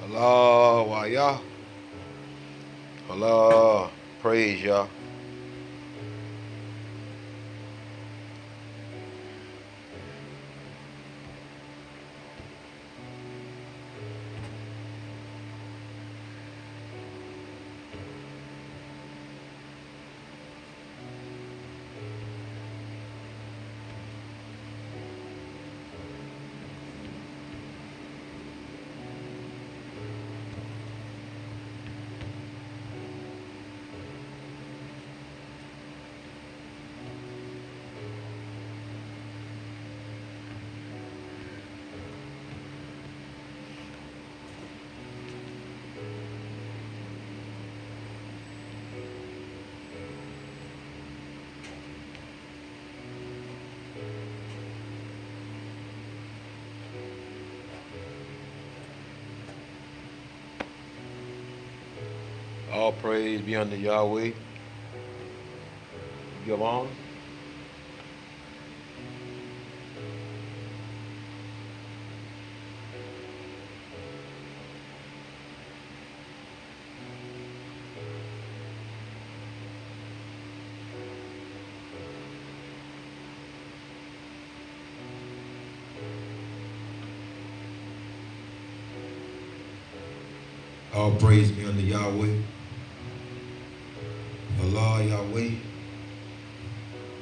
Allah, why y'all? Allah, praise y'all. All praise be unto Yahweh. Give on. All praise be unto Yahweh. Allah Yahweh.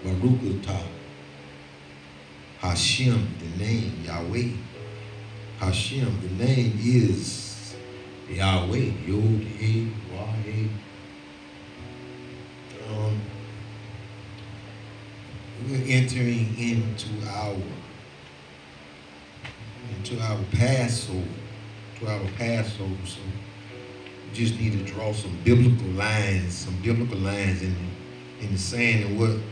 Baruch Atah. Hashem, the name Yahweh. Hashem, the name is Yahweh. Yod, He, Wah, We're entering into our Passover, So we just need to draw some biblical lines in the sand and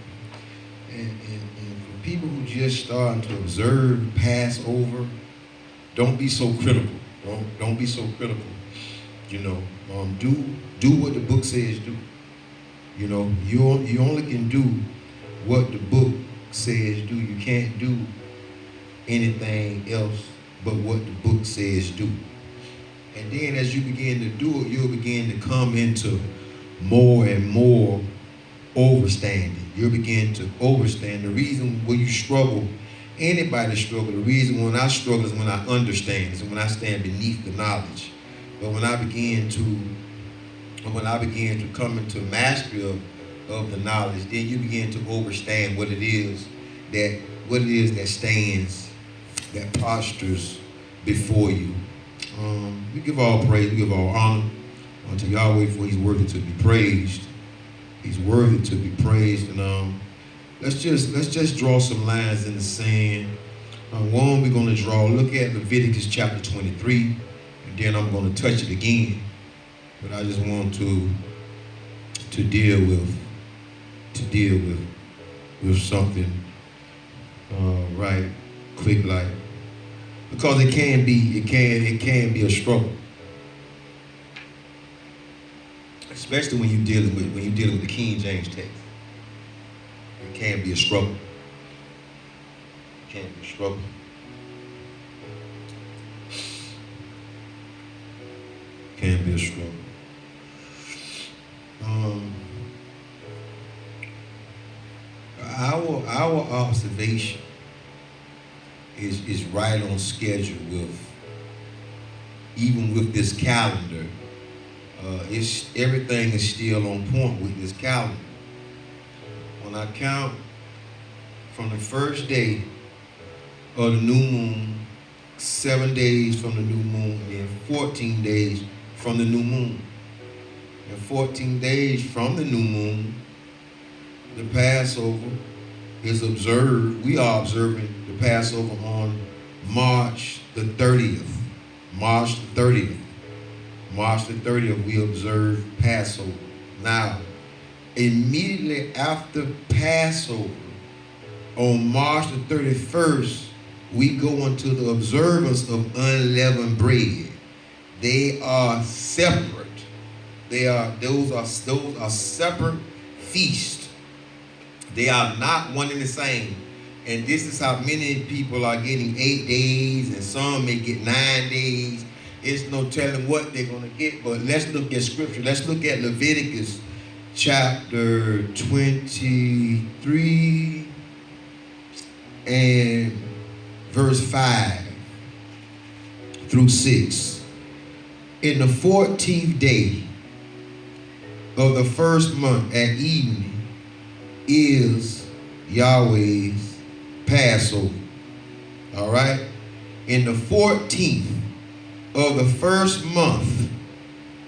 for people who just starting to observe Passover, don't be so critical. Don't be so critical. You know, do what the book says do. You know, you only can do what the book says do. You can't do anything else but what the book says do. And then as you begin to do it, you'll begin to come into more and more overstanding. You'll begin to overstand. The reason when you struggle, anybody struggle, the reason when I struggle is when I understand, is when I stand beneath the knowledge. But when I begin to come into mastery of the knowledge, then you begin to understand what it is that stands, that postures before you. We give all praise, we give all honor unto Yahweh, for He's worthy to be praised. He's worthy to be praised. And let's just draw some lines in the sand. One we're going to draw. Look at Leviticus chapter 23, and then I'm going to touch it again. But I just want to deal with something right quick, like, because it can be a struggle, especially when you're dealing with the King James text. It can be a struggle. It can be a struggle. It can be a struggle. Our observation is right on schedule even with this calendar. Everything is still on point with this calendar. When I count from the first day of the new moon, 7 days from the new moon, and then 14 days from the new moon. And 14 days from the new moon, the Passover is observed. We are observing the Passover on March the 30th. March the 30th. March the 30th, we observe Passover. Now, immediately after Passover, on March the 31st, we go into the observance of unleavened bread. They are separate. Those are separate feasts. They are not one and the same. And this is how many people are getting 8 days, and some may get 9 days. It's no telling what they're going to get. But let's look at scripture. Let's look at Leviticus chapter 23 and verse 5 through 6. In the 14th day of the first month at evening is Yahweh's Passover. All right? In the 14th of the first month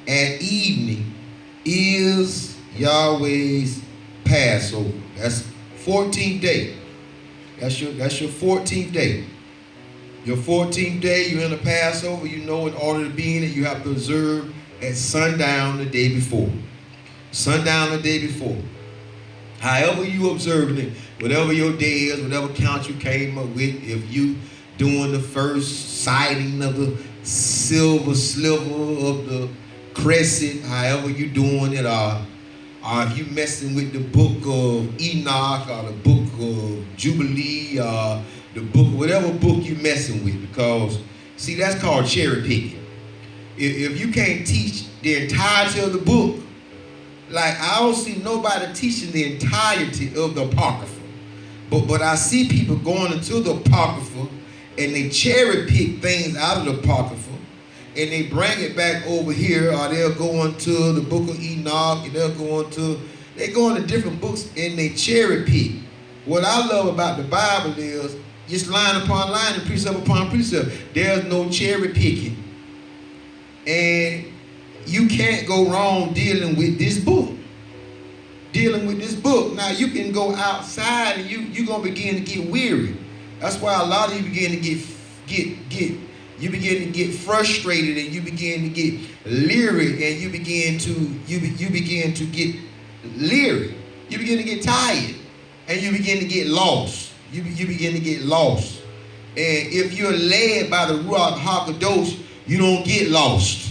at evening is Yahweh's Passover. That's 14th day. That's your 14th day. Your 14th day, you're in the Passover. You know, in order to be in it, you have to observe at sundown the day before. Sundown the day before. However you observing it, whatever your day is, whatever count you came up with, if you doing the first sighting of the silver sliver of the crescent, however you doing it, or if you messing with the book of Enoch or the book of Jubilee or the book, whatever book you messing with, because see, that's called cherry picking. If you can't teach the entirety of the book, like I don't see nobody teaching the entirety of the Apocrypha, but I see people going into the Apocrypha and they cherry pick things out of the Apocrypha and they bring it back over here, or they'll go into the book of Enoch and they go into different books and they cherry pick. What I love about the Bible is just line upon line and precept upon precept. There's no cherry picking. And you can't go wrong dealing with this book. Now you can go outside and you're gonna begin to get weary. That's why a lot of you begin to get frustrated, and you begin to get leery, and you begin to get leery. You begin to get tired, and you begin to get lost. You begin to get lost. And if you're led by the Ruach HaKadosh, you don't get lost.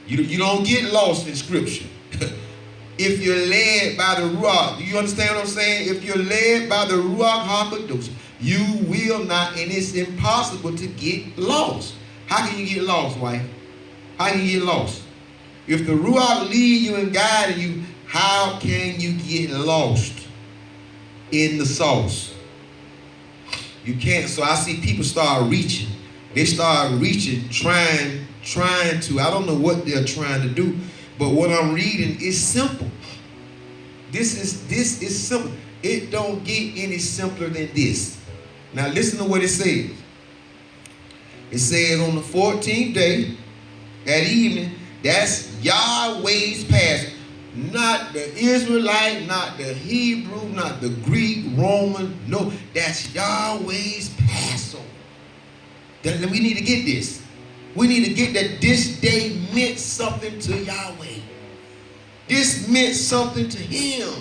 You don't get lost in Scripture. If you're led by the Ruach, do you understand what I'm saying? If you're led by the Ruach HaKadosh, you will not, and it's impossible to get lost. How can you get lost, wife? How can you get lost? If the Ruach lead you and guide you, how can you get lost in the sauce? You can't. So I see people start reaching. They start reaching, trying to, I don't know what they're trying to do, but what I'm reading is simple. This is simple. It don't get any simpler than this. Now listen to what it says. It says on the 14th day at evening, that's Yahweh's Passover. Not the Israelite, not the Hebrew, not the Greek, Roman. No, that's Yahweh's Passover. We need to get this. We need to get that this day meant something to Yahweh. This meant something to Him.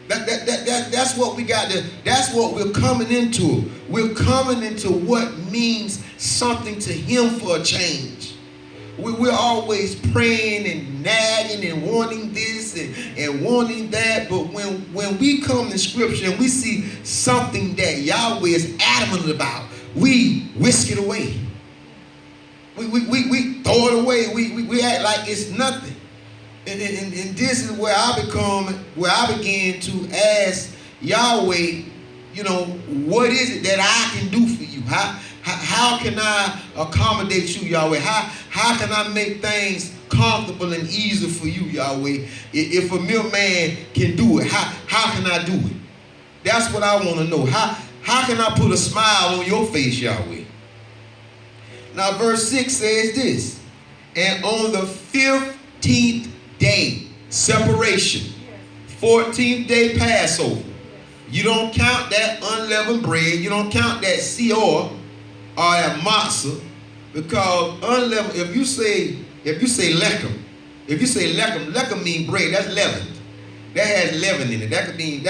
That's what we got to, that's what we're coming into. We're coming into what means something to Him for a change. We're always praying and nagging and wanting this and wanting that, but when we come to Scripture and we see something that Yahweh is adamant about, we whisk it away. We throw it away. We act like it's nothing. And this is where I begin to ask Yahweh, what is it that I can do for you? How can I accommodate you, Yahweh? How can I make things comfortable and easy for you, Yahweh? If a mere man can do it, how can I do it? That's what I want to know. How can I put a smile on your face, Yahweh? Now verse 6 says this, and on the 15th day, separation, 14th day Passover, you don't count that unleavened bread, you don't count that seor or that matzah, because unleavened, if you say lechem, lechem means bread, that's leavened. That has leaven in it. That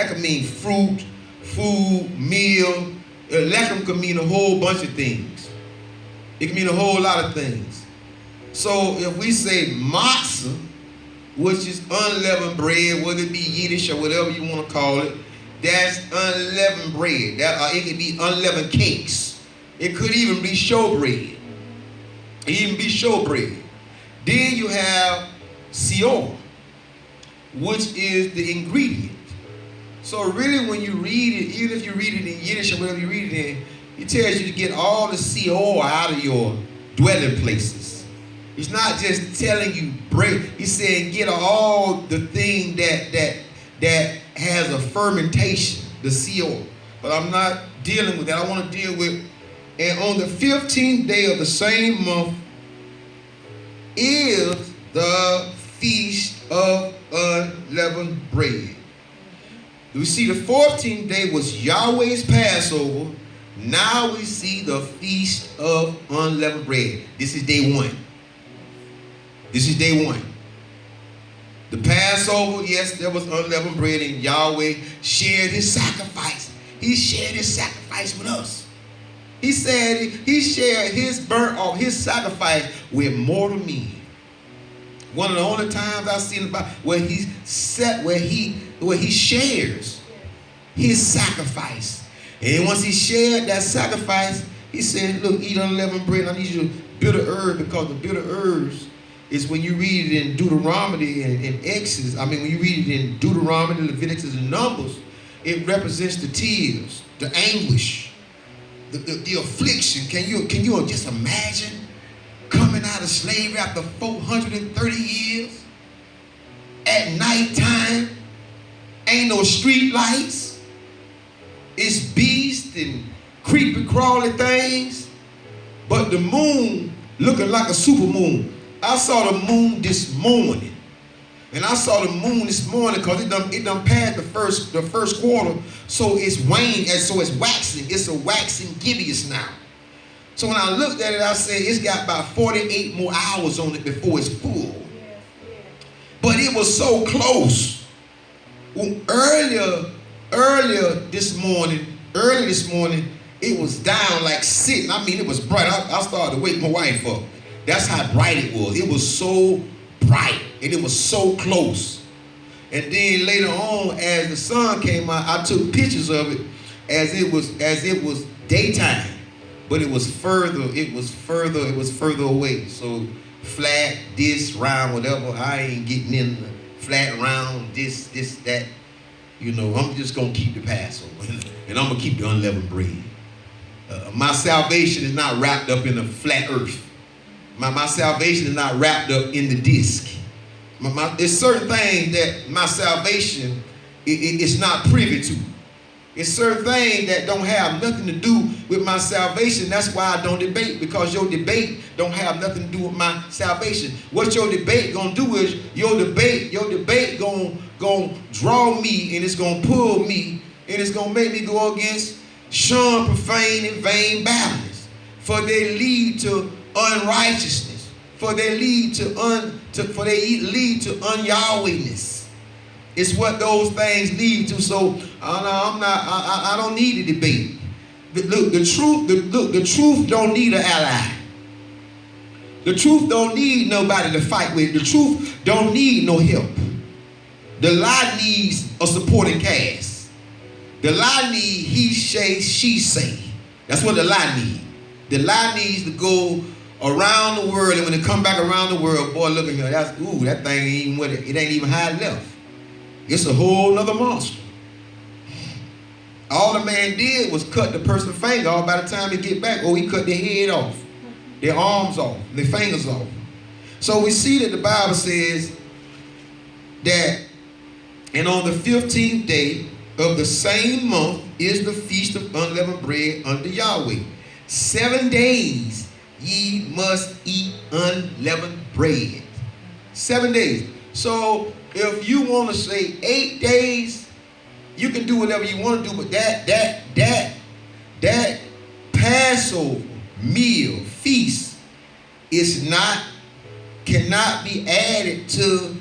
could mean fruit, food, meal. Lechem could mean a whole bunch of things. It can mean a whole lot of things. So if we say matzah, which is unleavened bread, whether it be Yiddish or whatever you want to call it, that's unleavened bread. It could be unleavened cakes. It could even be showbread. It even be showbread. Then you have seor, which is the ingredient. So really when you read it, even if you read it in Yiddish or whatever you read it in, it tells you to get all the seor out of your dwelling places. He's not just telling you break. He's saying get all the thing that has a fermentation, the seor. But I'm not dealing with that. I want to deal with, and on the 15th day of the same month is the Feast of Unleavened Bread. We see the 14th day was Yahweh's Passover. Now we see the Feast of Unleavened Bread. This is day one. This is day one. The Passover, yes, there was unleavened bread, and Yahweh shared his sacrifice. He shared his sacrifice with us. He said he shared his burnt off, his sacrifice with mortal men. One of the only times I've seen about where he shares his sacrifice. And once he shared that sacrifice, he said, look, eat unleavened bread. I need you to bitter herb, because the bitter herbs is when you read it in Deuteronomy and Exodus. I mean, when you read it in Deuteronomy, Leviticus, and Numbers, it represents the tears, the anguish, the affliction. Can you just imagine coming out of slavery after 430 years? At nighttime, ain't no street lights. It's beasts and creepy crawly things. But the moon looking like a super moon. I saw the moon this morning. And I saw the moon this morning because it done passed the first quarter. So it's waning, and so it's waxing. It's a waxing gibbous now. So when I looked at it, I said it's got about 48 more hours on it before it's full. But it was so close. Well, earlier this morning, it was down like 6. I mean, it was bright. I started to wake my wife up. That's how bright it was. It was so bright, and it was so close. And then later on, as the sun came out, I took pictures of it as it was daytime, but it was further away. So flat, this, round, whatever. I ain't getting in the flat, round, this, that. You know, I'm just gonna keep the Passover, and I'm gonna keep the unleavened bread. My salvation is not wrapped up in a flat earth. My salvation is not wrapped up in the disc. There's certain things that my salvation is not privy to. It's certain things that don't have nothing to do with my salvation. That's why I don't debate, because your debate don't have nothing to do with my salvation. What your debate gonna do is your debate gonna draw me, and it's gonna pull me, and it's gonna make me go against shun, profane, and vain babblings, for they lead to unrighteousness, for they lead to un-Yahwehness. It's what those things lead to. So I don't need a debate. Look, the truth don't need an ally. The truth don't need nobody to fight with. The truth don't need no help. The lie needs a supporting cast. The lie needs he say, she say. That's what the lie needs. The lie needs to go around the world, and when it come back around the world, boy, look at here. That thing ain't even with it. It ain't even high left. It's a whole nother monster. All the man did was cut the person's finger off. By the time he get back, he cut their head off, their arms off, their fingers off. So we see that the Bible says that, and on the 15th day of the same month is the Feast of Unleavened Bread unto Yahweh. 7 days ye must eat unleavened bread. 7 days. So if you want to say 8 days, you can do whatever you want to do, but that Passover meal, feast, cannot be added to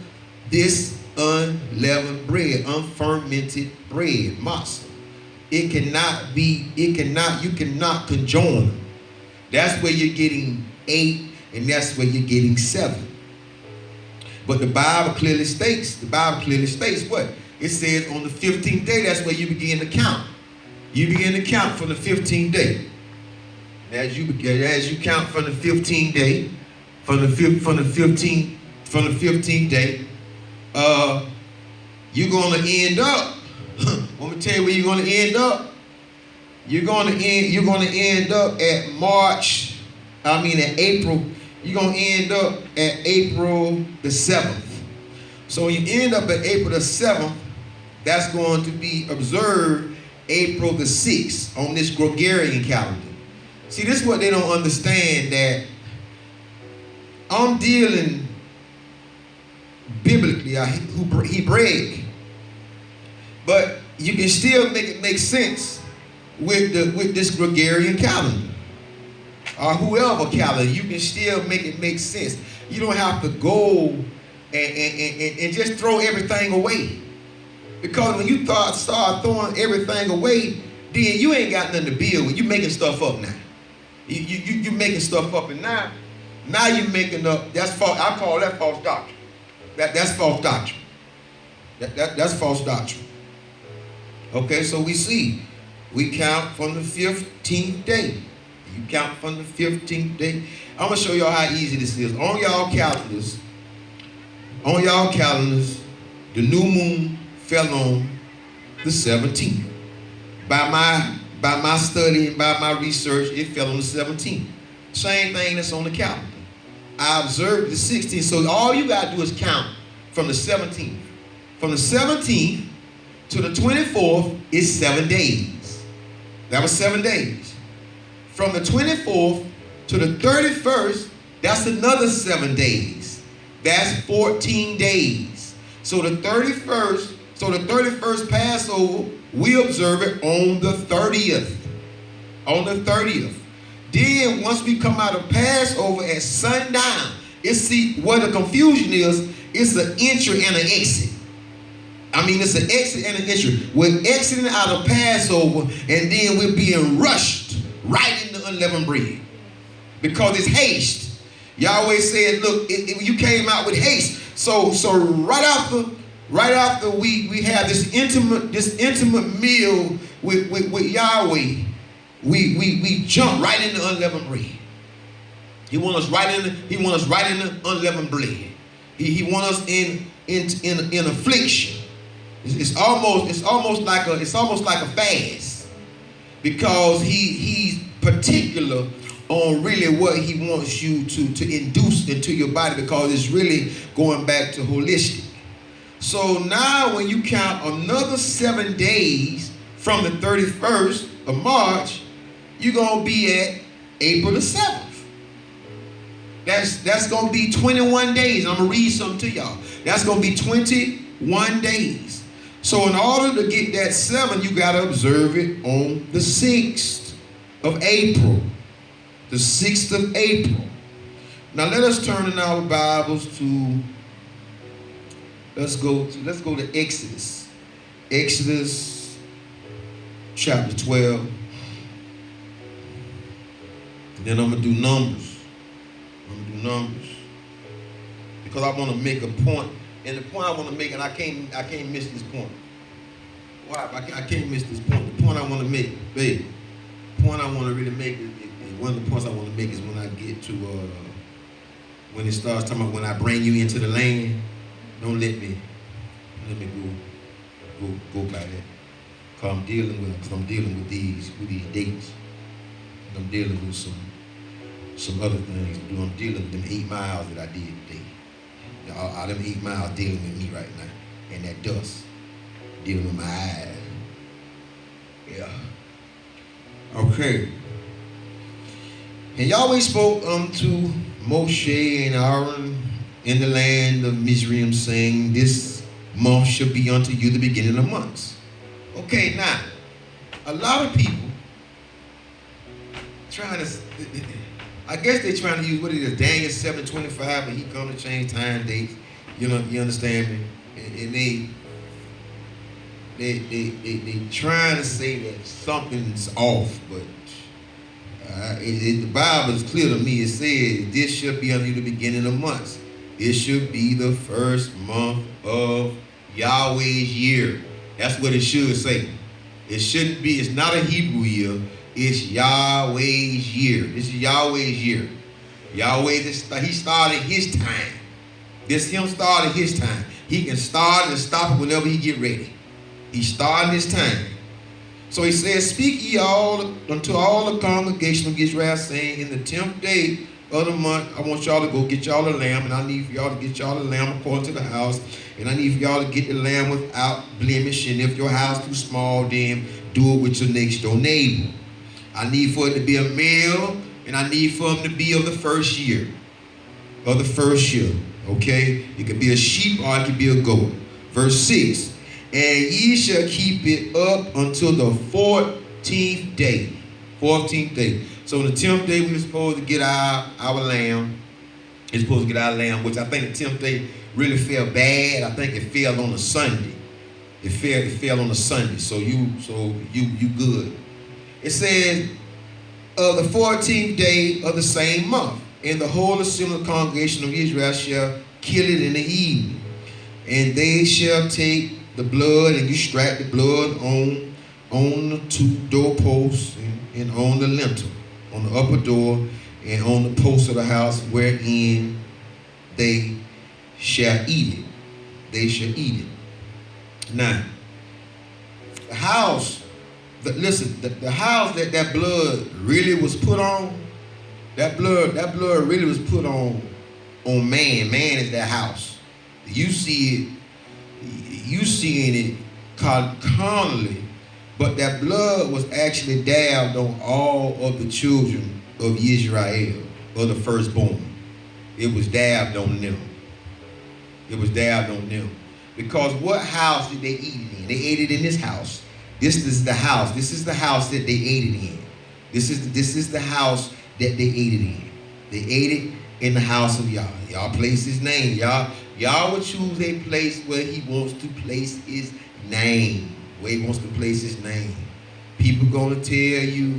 this unleavened bread, unfermented bread, matzah. You cannot conjoin them. That's where you're getting 8, and that's where you're getting 7. But the Bible clearly states what? It says on the 15th day, that's where you begin to count. You begin to count from the 15th day. As you count from the 15th day, from the 15th day, you're gonna end up. Let me tell you where you're gonna end up. You're gonna end up at April. You're gonna end up at April the 7th. So when you end up at April the 7th, that's going to be observed April the 6th on this Gregorian calendar. See, this is what they don't understand, that I'm dealing biblically, Hebraic, but you can still make it make sense with this Gregorian calendar, or whoever calendar. You can still make it make sense. You don't have to go and just throw everything away, because when you start throwing everything away, then you ain't got nothing to build with. You making stuff up now. You making stuff up, and now you're making up. That's false. I call that false doctrine. That's false doctrine. That's false doctrine. Okay, so we count from the 15th day. You count from the 15th day. I'm gonna show y'all how easy this is. On y'all calendars, the new moon fell on the 17th. By my study and by my research, it fell on the 17th. Same thing that's on the calendar. I observed the 16th. So all you got to do is count from the 17th. From the 17th to the 24th is 7 days. That was 7 days. From the 24th to the 31st, that's another 7 days. That's 14 days. So the 31st Passover, we observe it on the 30th. On the 30th. Then once we come out of Passover at sundown, see where the confusion is, it's an entry and an exit. It's an exit and an entry. We're exiting out of Passover, and then we're being rushed right into unleavened bread, because it's haste. Yahweh said, look, you came out with haste. So right after we have this intimate meal with Yahweh, we jump right into unleavened bread. He wants us right in the unleavened bread. He wants us in affliction. It's almost like a fast, because he's particular on really what he wants you to induce into your body, because it's really going back to holistic. So now when you count another 7 days from the 31st of March, you're going to be at April the 7th. That's going to be 21 days. I'm going to read something to y'all. That's going to be 21 days. So in order to get that 7, you got to observe it on the 6th of April. The 6th of April. Now let us turn in our Bibles to, let's go to Exodus. Exodus chapter 12. Then I'm going to do Numbers. Because I want to make a point. And the point I want to make, and I can't miss this point. Why? I can't miss this point. The point I want to make, babe. The point I want to really make is one of the points I want to make is when I get to when it starts talking about when I bring you into the land. Don't let me go by that. Because I'm dealing with these dates. And I'm dealing with some other things. I'm dealing with them 8 miles that I did today. All them 8 miles dealing with me right now. And that dust dealing with my eyes. Yeah. Okay. And Yahweh spoke unto Moshe and Aaron in the land of Mizraim, saying, this month shall be unto you the beginning of months. Okay, now, a lot of people trying to, I guess they're trying to use what it is, Daniel 7:25, but he come to change time dates. You understand me? And they trying to say that something's off, but the Bible is clear to me. It says, this shall be unto you the beginning of months. It should be the first month of Yahweh's year. That's what it should say. It shouldn't be, it's not a Hebrew year. It's Yahweh's year. This is Yahweh's year. Yahweh, he started his time. This him started his time. He can start and stop it whenever he get ready. He started his time. So he says, speak ye all unto all the congregation of Israel, saying, in the 10th day of the month, I want y'all to go get y'all a lamb, and I need for y'all to get y'all a lamb according to the house, and I need for y'all to get the lamb without blemish, and if your house too small, then do it with your next door neighbor. I need for it to be a male, and I need for him to be of the first year. Of the first year, okay? It could be a sheep or it could be a goat. Verse 6, and ye shall keep it up until the 14th day. 14th day. So on the 10th day, we were supposed to get our lamb. We're supposed to get our lamb, which I think the 10th day really fell bad. I think it fell on a Sunday. It fell on a Sunday. So you good. It says, of the 14th day of the same month, and the whole assembly congregation of Israel shall kill it in the evening. And they shall take the blood and extract the blood on the two doorposts and on the lintel, on the upper door, and on the post of the house wherein they shall eat it. They shall eat it. Now, the house, the house that blood really was put on, that blood really was put on man. Man is that house. You see it carnally, but that blood was actually dabbed on all of the children of Israel, or the firstborn. It was dabbed on them. It was dabbed on them. Because what house did they eat it in? They ate it in this house. This is the house. This is the house that they ate it in. This is the house that they ate it in. They ate it in the house of Yah. Yah placed his name. Yah will choose a place where he wants to place his name. Where he wants to place his name. People gonna tell you,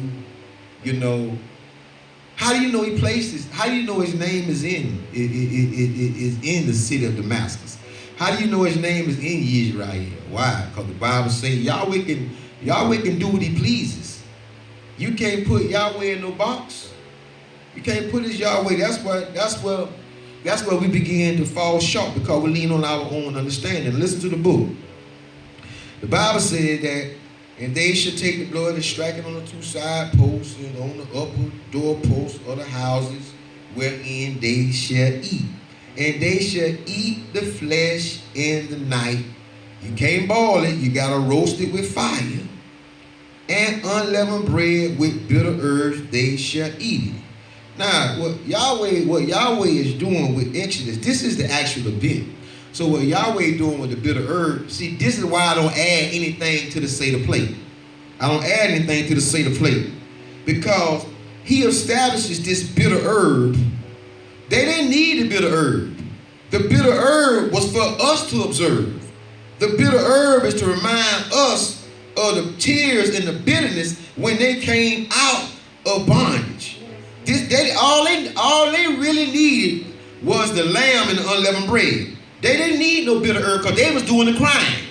how do you know he places? How do you know his name is in the city of Damascus? How do you know his name is in Israel? Why? Because the Bible says Yahweh can do what he pleases. You can't put Yahweh in no box. You can't put his Yahweh. That's where we begin to fall short, because we lean on our own understanding. Listen to the book. The Bible said that, and they shall take the blood and strike it on the two side posts and on the upper doorposts of the houses wherein they shall eat. And they shall eat the flesh in the night. You can't boil it. You got to roast it with fire. And unleavened bread with bitter herbs, they shall eat it. Now, what Yahweh is doing with Exodus, this is the actual event. So what Yahweh doing with the bitter herb, see, this is why I don't add anything to the Seder plate. I don't add anything to the Seder plate. Because he establishes this bitter herb. They didn't need the bitter herb. The bitter herb was for us to observe. The bitter herb is to remind us of the tears and the bitterness when they came out of bondage. All they really needed was the lamb and the unleavened bread. They didn't need no bitter herb, because they was doing the crying.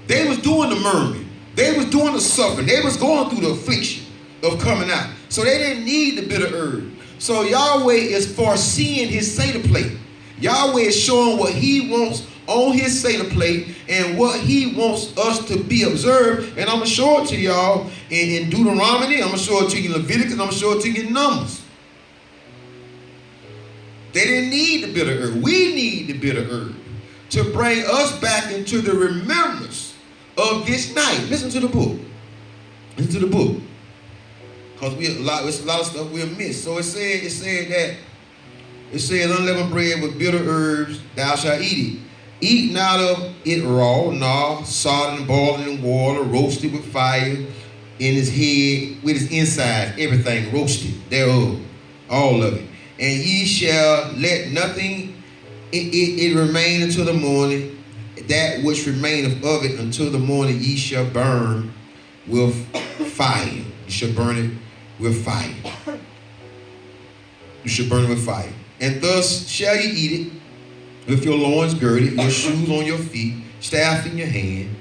They was doing the murmuring. They was doing the suffering. They was going through the affliction of coming out. So they didn't need the bitter herb. So Yahweh is foreseeing his Seder plate. Yahweh is showing what he wants on his Seder plate and what he wants us to be observed. And I'm going to show it to y'all in Deuteronomy. I'm going to show it to you in Leviticus. I'm going to show it to you in Numbers. They didn't need the bitter herb. We need the bitter herb to bring us back into the remembrance of this night. Listen to the book. Listen to the book. Because it's a lot of stuff we'll miss. So it said unleavened bread with bitter herbs, thou shalt eat it. Eat not of it raw, nor sodden and boiled in water, roasted with fire in his head, with his insides, everything roasted thereof, all of it. And ye shall let nothing it remain until the morning. That which remaineth of it until the morning ye shall burn with fire. You shall burn it with fire. You shall burn it with fire. And thus shall ye eat it, with your loins girded, your shoes on your feet, staff in your hands,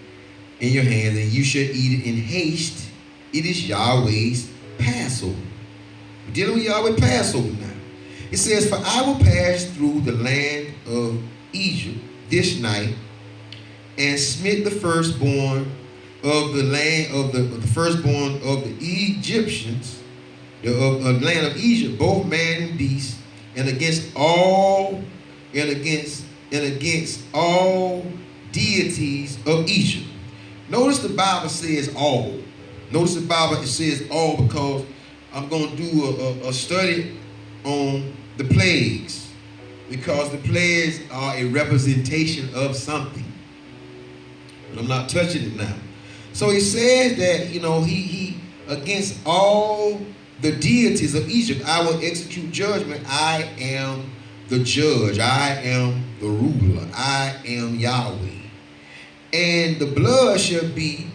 and you shall eat it in haste. It is Yahweh's Passover. We're dealing with Yahweh Passover now. It says, "For I will pass through the land of Egypt this night, and smite the firstborn of the land of the firstborn of the Egyptians, the land of Egypt, both man and beast, and against all deities of Egypt." Notice the Bible says all. Notice the Bible it says all because I'm going to do a study on the plagues, because the plagues are a representation of something. But I'm not touching it now. So he says that, he against all the deities of Egypt, I will execute judgment. I am the judge. I am the ruler. I am Yahweh. And the blood shall be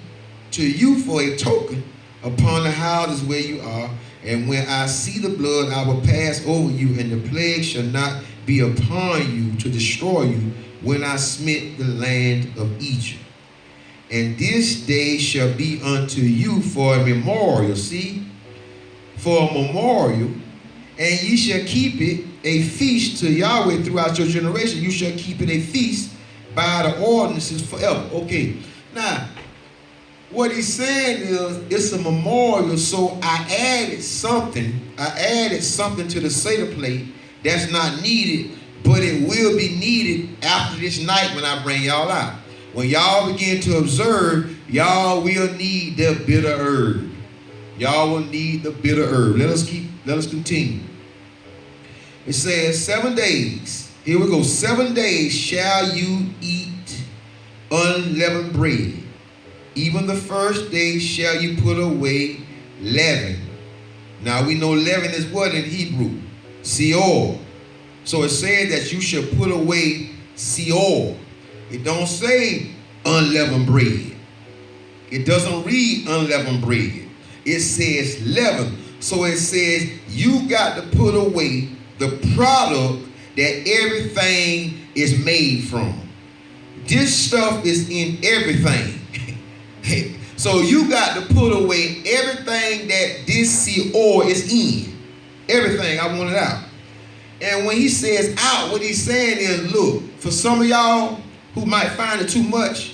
to you for a token upon the houses where you are. And when I see the blood, I will pass over you, and the plague shall not be upon you to destroy you when I smite the land of Egypt. And this day shall be unto you for a memorial. See? For a memorial. And ye shall keep it a feast to Yahweh throughout your generation. You shall keep it a feast by the ordinances forever. Okay. Now, what he's saying is it's a memorial, so I added something to the Seder plate that's not needed, but it will be needed after this night when I bring y'all out. When y'all begin to observe, y'all will need the bitter herb. Y'all will need the bitter herb. Let us continue. It says 7 days. Here we go. 7 days shall you eat unleavened bread. Even the first day shall you put away leaven. Now we know leaven is what in Hebrew? Seor. So it said that you shall put away Seor. It don't say unleavened bread. It doesn't read unleavened bread. It says leaven. So it says you got to put away the product that everything is made from. This stuff is in everything. So you got to put away everything that this Seor is in. Everything, I want it out. And when he says out, what he's saying is, look, for some of y'all who might find it too much,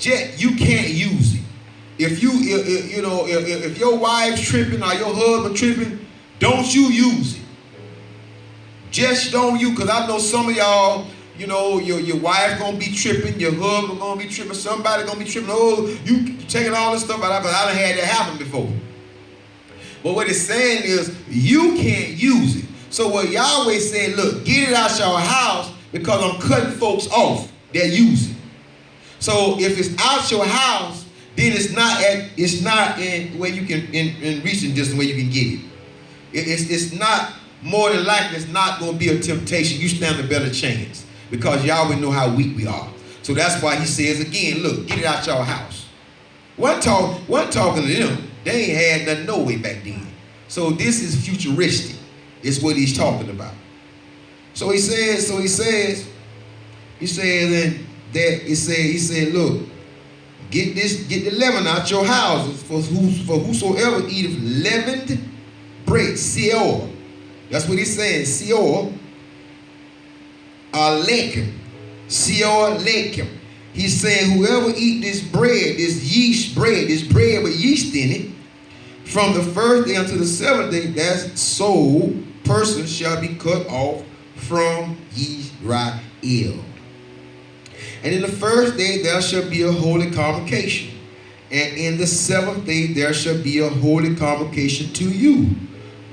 you can't use it. If if your wife's tripping or your husband tripping, don't you use it. Just don't you, because I know some of y'all, your wife gonna be tripping, your husband gonna be tripping, somebody gonna be tripping. Oh, you taking all this stuff out, but I done had that happen before. But what it's saying is you can't use it. So what Yahweh said, look, get it out your house because I'm cutting folks off that use it. So if it's out your house, then it's not in where you can in reaching distance where you can get it. It's not, more than likely it's not going to be a temptation. You stand a better chance because Yahweh know how weak we are. So that's why he says again, look, get it out your house. One talking to them, they ain't had nothing no way back then. So this is futuristic. It's what he's talking about. So he says, he said, look, get the leaven out your houses, for whosoever eateth leavened bread, Seor. That's what he's saying, Seor, lechem, Seor lechem. He's saying whoever eat this bread, this bread with yeast in it, from the first day until the 7th day, that soul person shall be cut off from Israel. And in the first day there shall be a holy convocation, and in the 7th day there shall be a holy convocation to you.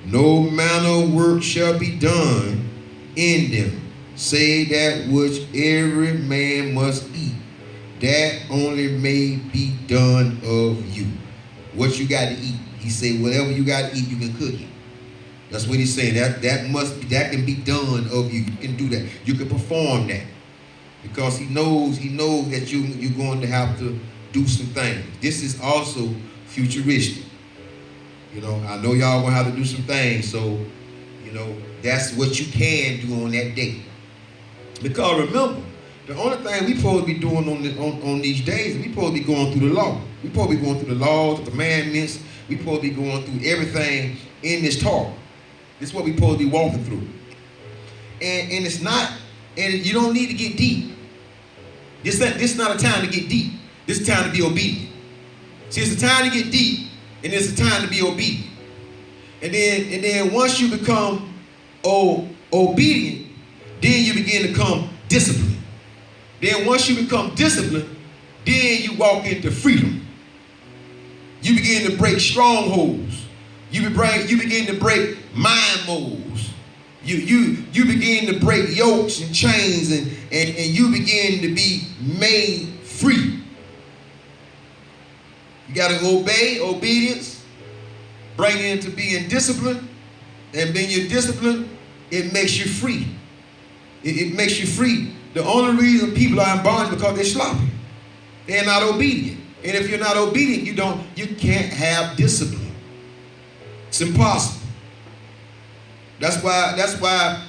No manner of work shall be done in them, save that which every man must eat. That only may be done of you. What you got to eat. He said, whatever you got to eat, you can cook it. That's what he's saying. That can be done of you. You can do that. You can perform that. Because he knows that you're going to have to do some things. This is also futuristic. I know y'all gonna have to do some things, so that's what you can do on that day. Because remember, the only thing we supposed to be doing on these days, we supposed to be going through the law. We supposed to be going through the laws, the commandments, We supposed to be going through everything in this talk. This is what we supposed to be walking through. And it's not, and you don't need to get deep. This is not a time to get deep. This is a time to be obedient. See, it's a time to get deep, and it's a time to be obedient. And then once you become obedient, then you begin to become disciplined. Then once you become disciplined, then you walk into freedom. You begin to break strongholds. You begin to break mind molds. You begin to break yokes and chains, and you begin to be made free. You got to obey, obedience, bring you into being disciplined, and being you're disciplined, it makes you free. It makes you free. The only reason people are in bondage is because they're sloppy. They're not obedient. And if you're not obedient, you can't have discipline. It's impossible. That's why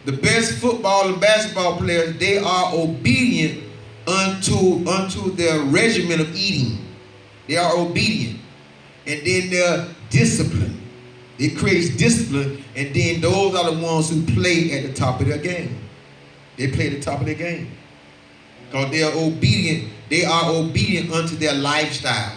the best football and basketball players, they are obedient unto their regimen of eating. They are obedient. And then they're disciplined. It creates discipline, and then those are the ones who play at the top of their game. They play at the top of their game. Because they are obedient. They are obedient unto their lifestyle.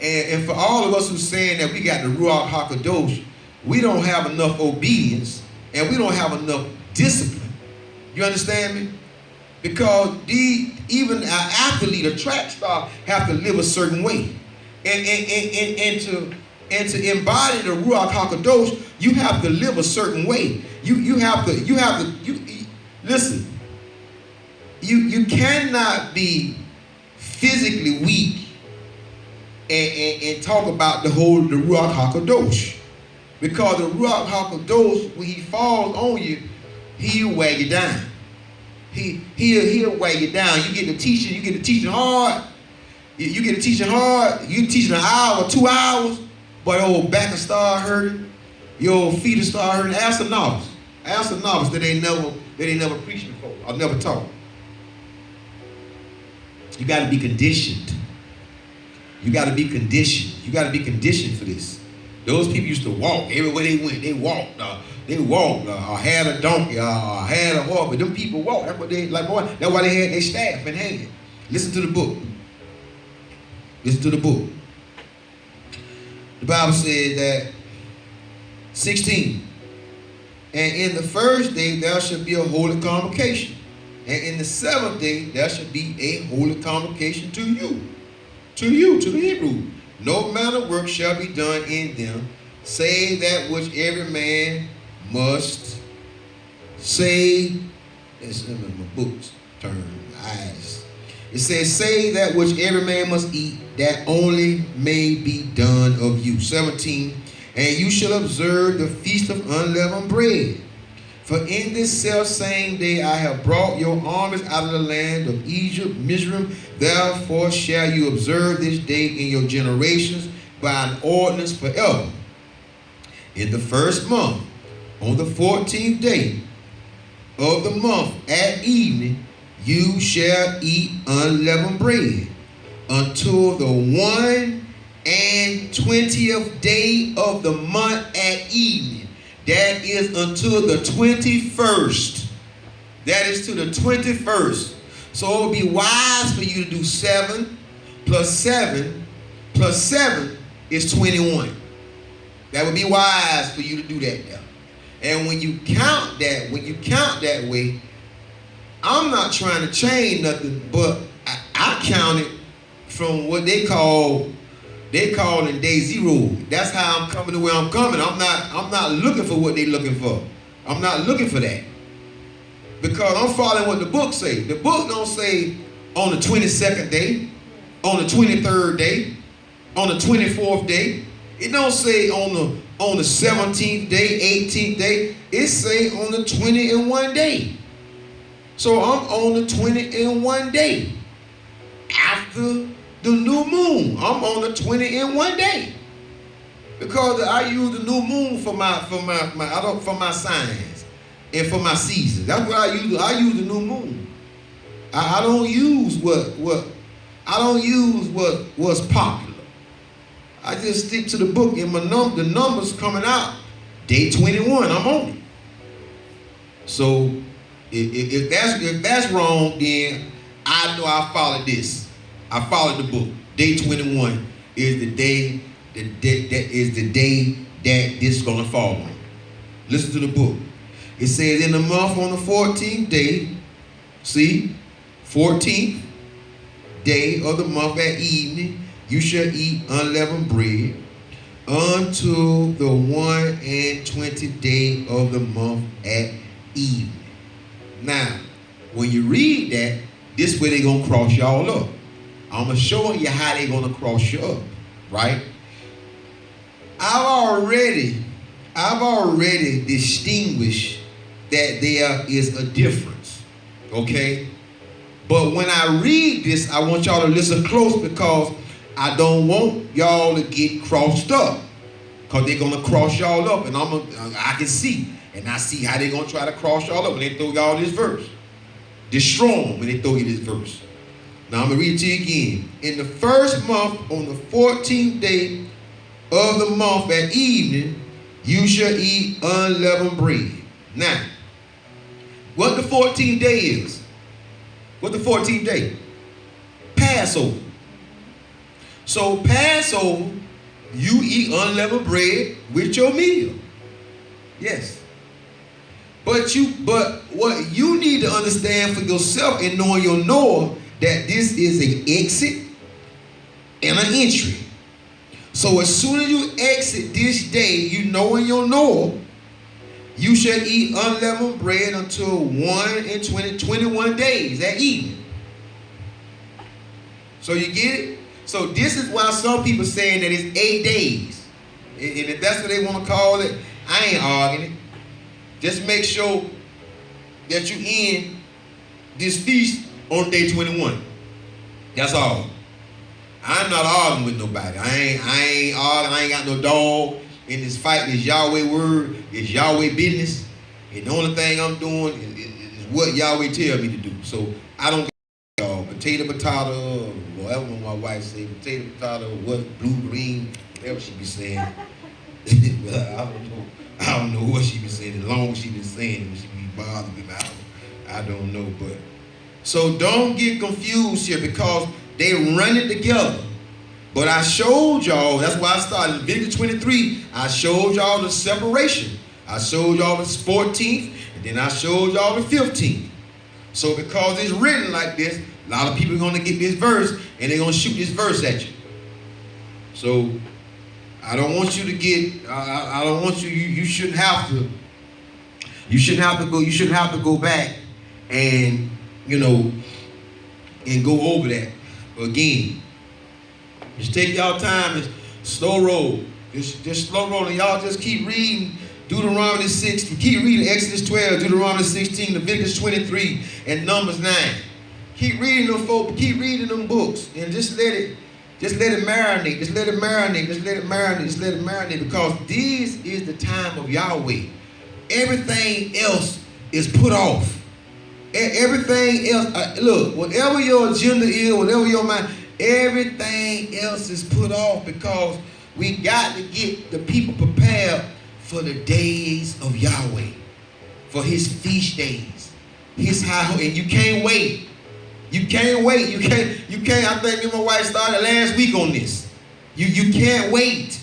And for all of us who's saying that we got the Ruach HaKadosh, we don't have enough obedience, and we don't have enough discipline. You understand me? Because even an athlete, a track star, have to live a certain way. And to embody the Ruach HaKadosh, you have to live a certain way. You have to listen. You cannot be physically weak and talk about the Ruach HaKadosh. Because the Ruach HaKadosh, when he falls on you, he'll weigh you down. He'll weigh you down. You get the teaching hard. You get the teaching hard. You teaching an hour, 2 hours, but your old back will start hurting. Your old feet will start hurting. Ask a novice. Ask a novice that they never preached before or never taught. You got to be conditioned. You got to be conditioned. You got to be conditioned for this. Those people used to walk everywhere they went. They walked. Or had a donkey. Or had a horse. But them people walked. That's what they like. Boy, that's why they had their staff in hand. Listen to the book. Listen to the book. The Bible says that 16. And in the first day there shall be a holy convocation. And in the seventh day there shall be a holy convocation to you. To the Hebrew. No manner of work shall be done in them, save that which every man must say. It's in my books, turn eyes. It says, say that which every man must eat, that only may be done of you. 17, and you shall observe the feast of unleavened bread. For in this selfsame day I have brought your armies out of the land of Egypt, Mizraim. Therefore shall you observe this day in your generations by an ordinance forever. In the first month, on the 14th day of the month at evening, you shall eat unleavened bread until the 120th day of the month at evening. That is until the 21st. That is to the 21st. So it would be wise for you to do 7 plus 7 plus 7 is 21. That would be wise for you to do that now. And when you count that way, I'm not trying to change nothing, but I count it from what they call in day zero. That's how I'm coming to where I'm coming. I'm not looking for what they're looking for. I'm not looking for that. Because I'm following what the book say. The book don't say on the 22nd day, on the 23rd day, on the 24th day. It don't say on the 17th day, 18th day. It say on the 21 day. So I'm on the 21 day. After the new moon, I'm on the 21 day. Because I use the new moon for my signs and for my seasons. That's what I use. I use the new moon. I don't use what's popular. I just stick to the book, and the numbers coming out. Day 21, I'm on it. So if that's wrong, then I know I followed this. I followed the book. Day 21 is the day that this is gonna fall on. Listen to the book. It says, in the month on the 14th day, see, 14th day of the month at evening, you shall eat unleavened bread until the 21st day of the month at evening. Now, when you read that, this way they're going to cross y'all up. I'm going to show you how they're going to cross you up, right? I've already distinguished that there is a difference, okay? But when I read this, I want y'all to listen close, because I don't want y'all to get crossed up, because they're going to cross y'all up, and I can see, and I see how they're going to try to cross y'all up when they throw y'all this verse. Destroy them when they throw you this verse. Now I'm going to read it to you again. In the first month, on the 14th day of the month at evening, you shall eat unleavened bread. Now, what the 14th day is? What the 14th day? Passover. So Passover, you eat unleavened bread with your meal. Yes. But what you need to understand for yourself, and knowing your Noah, that this is an exit and an entry. So as soon as you exit this day, you know in your Noah, you shall eat unleavened bread until 21 days at evening. So you get it? So this is why some people saying that it's 8 days. And if that's what they want to call it, I ain't arguing it. Just make sure that you end this feast on day 21. That's all. I'm not arguing with nobody. I ain't arguing. I ain't got no dog in this fight. This Yahweh word. It's Yahweh business. And the only thing I'm doing is what Yahweh tell me to do. So I don't get potato, or whatever my wife say, potato, what, blue, green, whatever she be saying. I don't know what she be saying. As long as she been saying it, she be bothering me. I don't know, but so don't get confused here, because they run it together. But I showed y'all, that's why I started Leviticus 23. I showed y'all the separation. I showed y'all the 14th, and then I showed y'all the 15th. So because it's written like this, a lot of people are going to get this verse, and they're going to shoot this verse at you. So I don't want you to get, I don't want you shouldn't have to go back and, and go over that again. Just take y'all time and slow roll. Just slow roll, and y'all just keep reading Deuteronomy 6, keep reading Exodus 12, Deuteronomy 16, Leviticus 23, and Numbers 9. Keep reading them, folks. Keep reading them books, and just let it marinate. Just let it marinate, because this is the time of Yahweh. Everything else is put off. Everything else, look, whatever your agenda is, whatever your mind, everything else is put off, because we got to get the people prepared for the days of Yahweh, for his feast days, his high, and you can't wait. You can't wait. You can't. I think me and my wife started last week on this. You can't wait,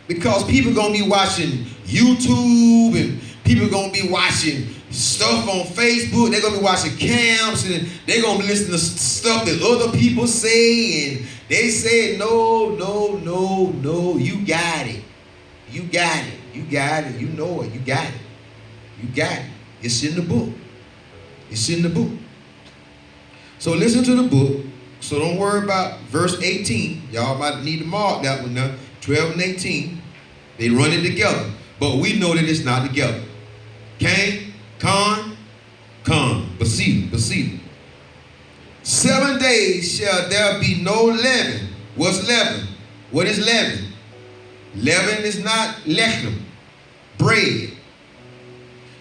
because people gonna be watching YouTube, and people gonna be watching stuff on Facebook. They're gonna be watching camps, and they're gonna be listening to stuff that other people say, and they say no. You got it. You got it. You know it. You got it. It's in the book. It's in the book. So listen to the book. So don't worry about verse 18. Y'all might need to mark that one now. 12 and 18. They run it together. But we know that it's not together. Cain, Con, Basilu. 7 days shall there be no leaven. What's leaven? What is leaven? Leaven is not lechem, bread.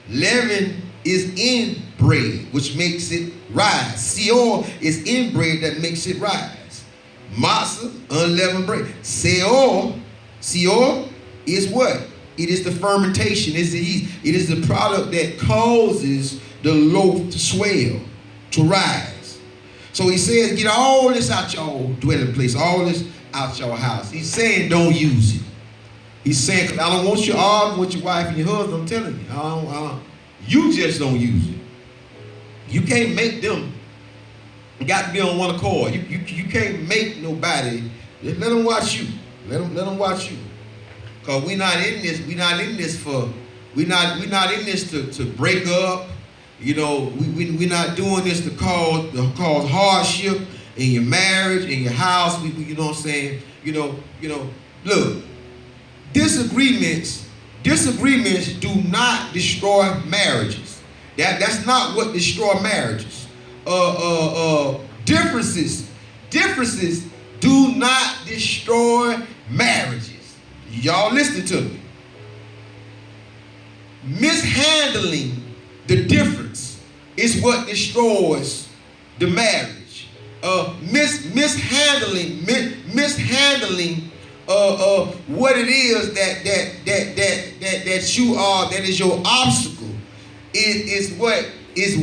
Leaven is in bread, which makes it rise. Seor is in bread that makes it rise. Matzah, unleavened bread. Seor is what? It is the fermentation. It is the yeast. It is the product that causes the loaf to swell, to rise. So he says, get all this out your dwelling place, all this out your house. He's saying don't use it. He's saying, because I don't want you arguing with your wife and your husband. I'm telling you. You just don't use it. You can't make them. You got to be on one accord. You can't make nobody. Let them watch you. Let them watch you. Because we're not in this. We're not in this to break up. You know, we're not doing this to cause hardship in your marriage, in your house. You know what I'm saying? You know. Look, disagreements do not destroy marriages. That's not what destroy marriages. Differences do not destroy marriages. Y'all listen to me. Mishandling the difference is what destroys the marriage. Mishandling what it is that you are, that is your obstacle, is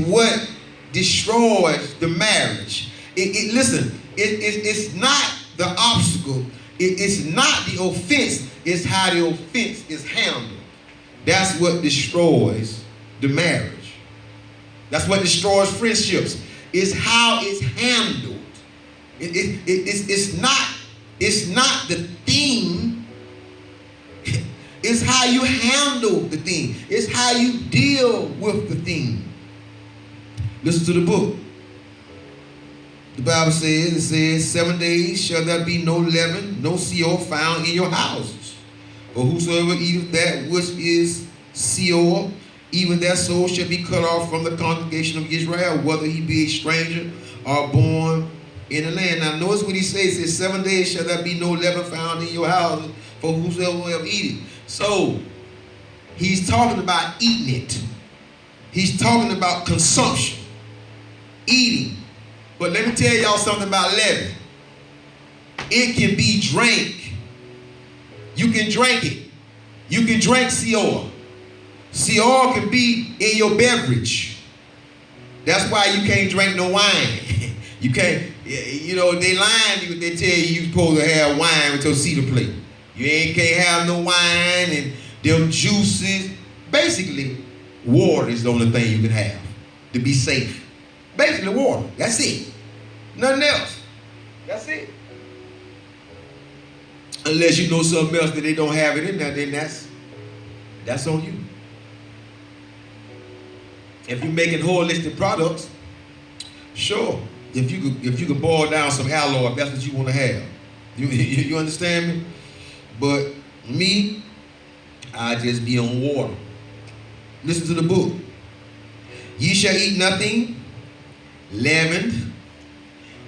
what destroys the marriage. Listen, it's not the obstacle, it's not the offense, it's how the offense is handled. That's what destroys the marriage. That's what destroys friendships. It's how it's handled. It's not the thing. It's how you handle the thing. It's how you deal with the thing. Listen to the book. The Bible says, 7 days shall there be no leaven, no seor found in your houses. For whosoever eateth that which is seor, even that soul shall be cut off from the congregation of Israel, whether he be a stranger or born in the land. Now notice what he says. He says, 7 days shall there be no leaven found in your houses, for whosoever will eat it. So he's talking about eating it. He's talking about consumption, eating. But let me tell y'all something about leaven. It can be drank. You can drink it. You can drink seor. Seor can be in your beverage. That's why you can't drink no wine. You can't, you know, they lying to you. They tell you you're supposed to have wine with your cedar plate. You can't have no wine and them juices. Basically, water is the only thing you can have to be safe. Basically, water. That's it. Nothing else. That's it. Unless you know something else that they don't have it in there, then that's on you. If you're making holistic products, sure. If you could boil down some alloy, if that's what you want to have. You understand me? But me, I just be on water. Listen to the book. Ye shall eat nothing leavened.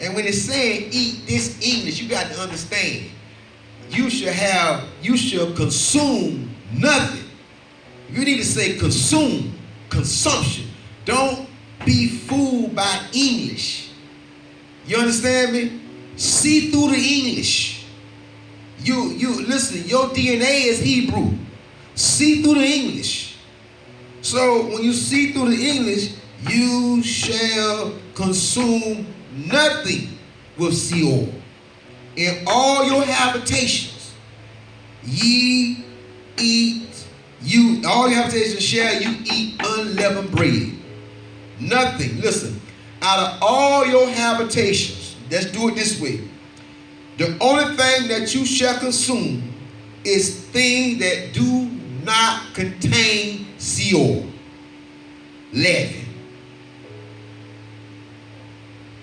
And when it's saying eat this English, you got to understand. You shall consume nothing. You need to say consume, consumption. Don't be fooled by English. You understand me? See through the English. You listen, your DNA is Hebrew. See through the English. So when you see through the English, you shall consume nothing with seor. In all your habitations, ye eat, all your habitations shall you eat unleavened bread. Nothing, listen, out of all your habitations, let's do it this way. The only thing that you shall consume is things that do not contain seor, leaven.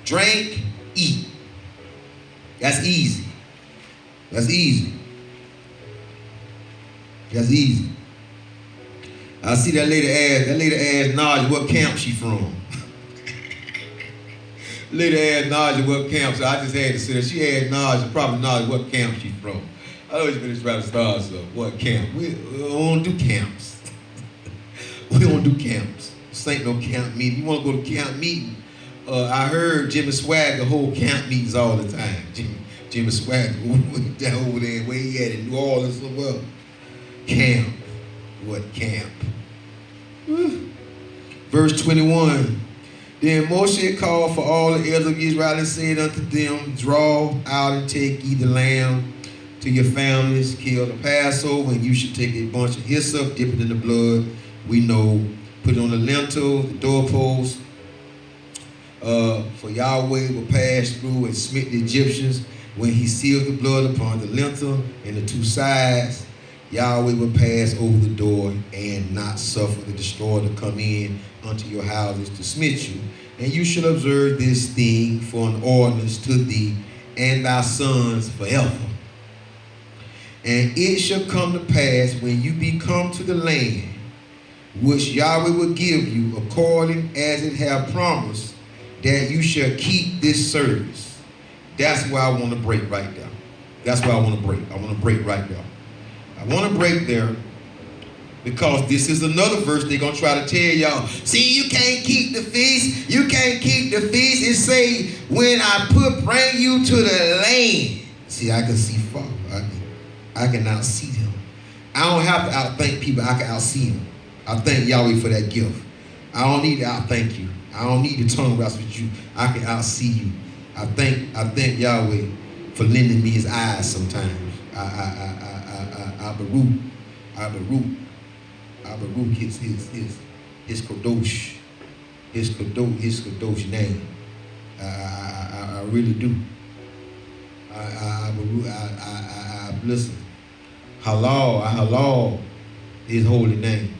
Drink, eat. That's easy. That's easy. That's easy. I see that lady asked Naja what camp she from. Lady asked Naja what camp, so I just had to say that. She asked Naja what camp she from. I always been trying to start stuff. What camp? We don't do camps. We don't do camps. This ain't no camp meeting. You want to go to camp meeting? I heard Jimmy Swagger hold camp meetings all the time. Jimmy Swagger went down over there where he at in New Orleans somewhere. Camp. What camp? Verse 21. Then Moshe called for all the elders of Israel and said unto them, draw out and take ye the lamb to your families, kill the Passover, and you should take a bunch of hyssop, dip it in the blood. We know, put it on the lintel, the doorpost. For Yahweh will pass through and smite the Egyptians when he sealed the blood upon the lintel and the two sides. Yahweh will pass over the door and not suffer the destroyer to come in unto your houses to smite you. And you shall observe this thing for an ordinance to thee and thy sons forever. And it shall come to pass when you be come to the land which Yahweh will give you according as it have promised, that you shall keep this service. That's where I want to break right there. That's where I want to break. I want to break right there. I want to break there because this is another verse they're going to try to tell y'all. See, you can't keep the feast. You can't keep the feast. It say, when I bring you to the land. See, I can see far. I can outsee them. I don't have to outthank people. I can outsee them. I thank Yahweh for that gift. I don't need to outthank you. I don't need to tongue wrestle with you. I can outsee you. I thank Yahweh for lending me his eyes sometimes. I Baruch his kadosh, his kadosh name. I really do. I listen. Halal his holy name.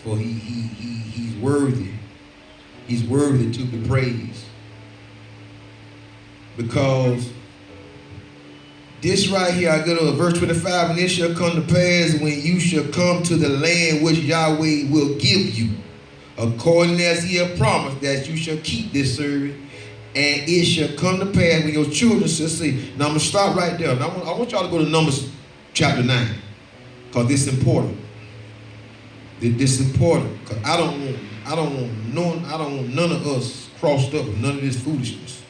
For he's worthy. He's worthy to be praised. Because this right here, I go to verse 25, and it shall come to pass when you shall come to the land which Yahweh will give you, according as he hath promised, that you shall keep this service. And it shall come to pass when your children shall say. Now I'm going to stop right there. Now I want y'all to go to Numbers chapter 9. Because this is important. This is important. Because I don't want none of us crossed up with none of this foolishness.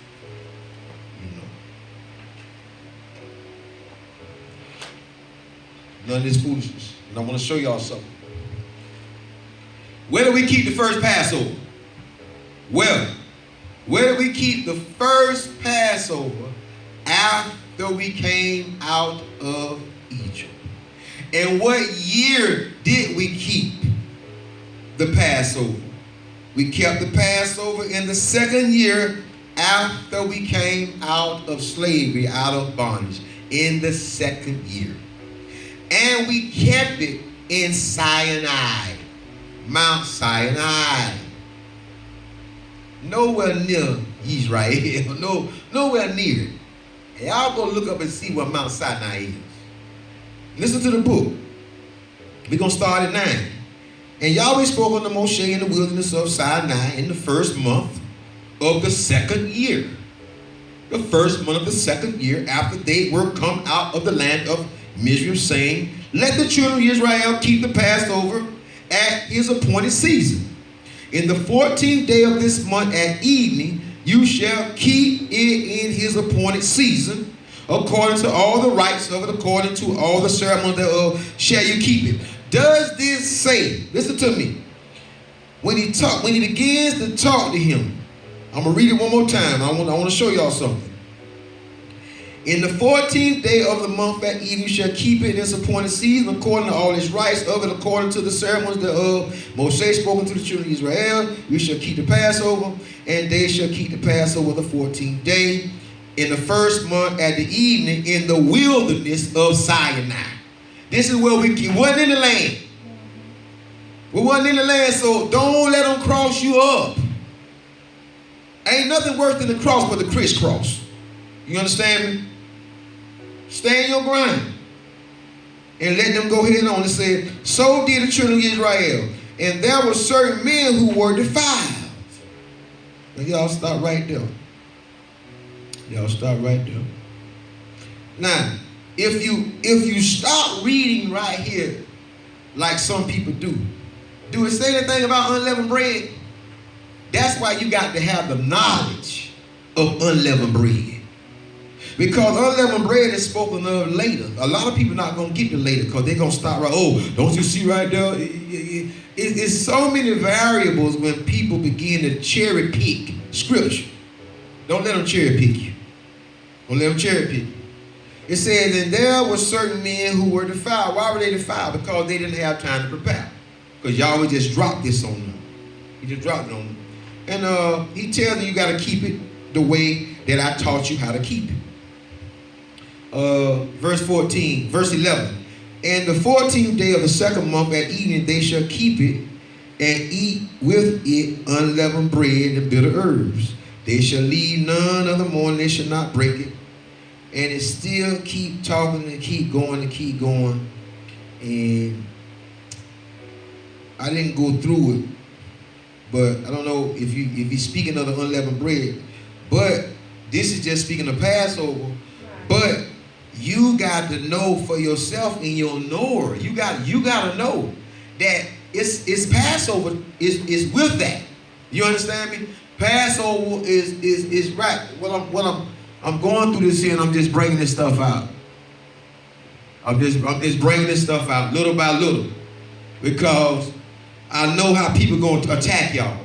None of this foolishness. And I want to show y'all something. Where do we keep the first Passover? Well, where do we keep the first Passover after we came out of Egypt? And what year did we keep the Passover? We kept the Passover in the second year after we came out of slavery, out of bondage, in the second year. And we kept it in Sinai, Mount Sinai. Nowhere near Israel, nowhere near it. And y'all go look up and see what Mount Sinai is. Listen to the book. We're going to start at 9. And Yahweh spoke unto Moshe in the wilderness of Sinai in the first month of the second year. The first month of the second year after they were come out of the land of Mizraim, saying, let the children of Israel keep the Passover at his appointed season. In the 14th day of this month at evening, you shall keep it in his appointed season, according to all the rites of it, according to all the ceremonies thereof, shall you keep it. Does this say, listen to me, when he begins to talk to him, I'm going to read it one more time. I want to show y'all something. In the 14th day of the month at evening, you shall keep it in its appointed season, according to all its rites of it, according to the ceremonies thereof. Moshe spoken to the children of Israel, you shall keep the Passover, and they shall keep the Passover the 14th day, in the first month at the evening, in the wilderness of Sinai. This is where we wasn't in the land. We wasn't in the land, so don't let them cross you up. Ain't nothing worse than the cross but the crisscross. You understand me? Stay in your grind. And let them go ahead on and say, so did the children of Israel. And there were certain men who were defiled. Now y'all stop right there. Y'all stop right there. Now, if you stop reading right here, like some people do it say anything about unleavened bread? That's why you got to have the knowledge of unleavened bread. Because unleavened bread is spoken of later. A lot of people not going to get to later because they're going to start right, oh, don't you see right there? It's so many variables when people begin to cherry pick scripture. Don't let them cherry pick you. Don't let them cherry pick you. It says, and there were certain men who were defiled. Why were they defiled? Because they didn't have time to prepare. Because Yahweh just dropped this on them. He just dropped it on them. And he tells them you got to keep it the way that I taught you how to keep it. Verse 11. And the 14th day of the second month at evening they shall keep it and eat with it unleavened bread and bitter herbs. They shall leave none of the morning, they shall not break it. And it still keep talking and keep going and keep going. And I didn't go through it, but I don't know if he's speaking of the unleavened bread. But this is just speaking of Passover. But you got to know for yourself in your knower. You got to know that it's Passover is with that. You understand me? Passover is right. I'm going through this here and I'm just bringing this stuff out. I'm just bringing this stuff out little by little because I know how people going to attack y'all.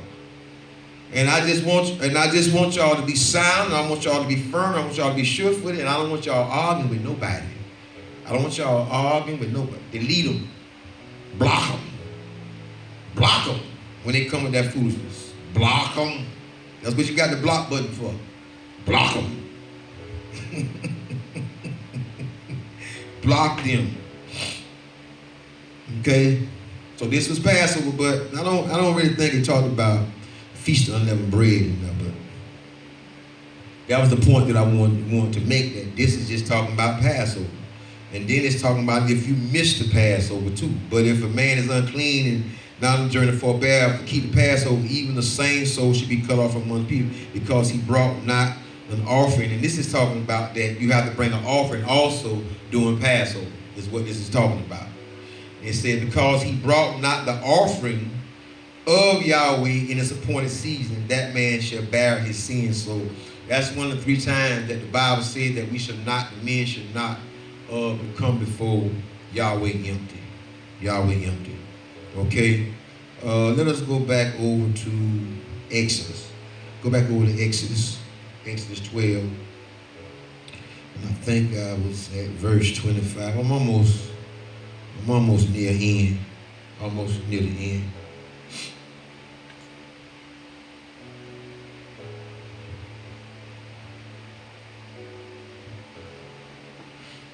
And I just want y'all to be sound. I want y'all to be firm. I want y'all to be sure-footed. And I don't want y'all arguing with nobody. I don't want y'all arguing with nobody. Delete them. Block them. Block them when they come with that foolishness. Block them. That's what you got the block button for. Block them. Block them. Okay? So this was Passover, but I don't really think it talked about Feast of Unleavened Bread and that, but that was the point that I wanted to make, that this is just talking about Passover. And then it's talking about if you miss the Passover too. But if a man is unclean and not on the journey forbear to keep the Passover, even the same soul should be cut off among people because he brought not an offering. And this is talking about that you have to bring an offering also during Passover, is what this is talking about. It said because he brought not the offering of Yahweh in its appointed season, that man shall bear his sins. So that's one of the 3 times that the Bible said that the men should not come before Yahweh empty. Yahweh empty. Okay? Let us go back over to Exodus. Go back over to Exodus 12. And I think I was at verse 25. I'm almost near end. Almost near the end.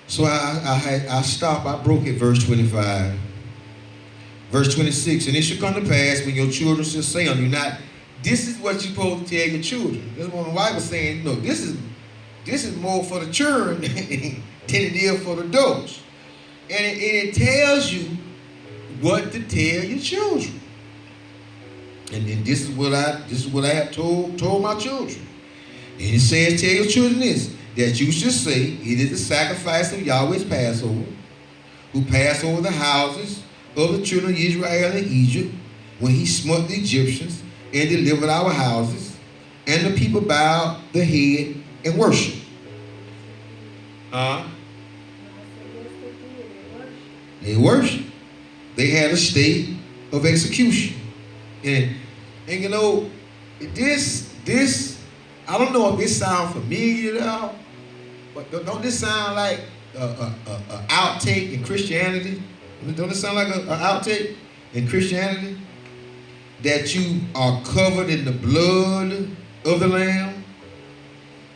So I stopped, I broke it, verse 25. Verse 26, and it shall come to pass when your children shall say unto you, not, this is what you're supposed to tell your children. This is what my wife was saying, no, this is more for the children than it is for the adults. And it tells you what to tell your children. And this is what I have told my children. And it says, tell your children this, that you should say, it is the sacrifice of Yahweh's Passover, who passed over the houses of the children of Israel in Egypt, when he smote the Egyptians and delivered our houses, and the people bowed the head and worshiped. They worshiped. They had a state of execution. And you know, this, I don't know if this sounds familiar at all, but don't this sound like an outtake in Christianity? Don't it sound like an outtake in Christianity? That you are covered in the blood of the Lamb?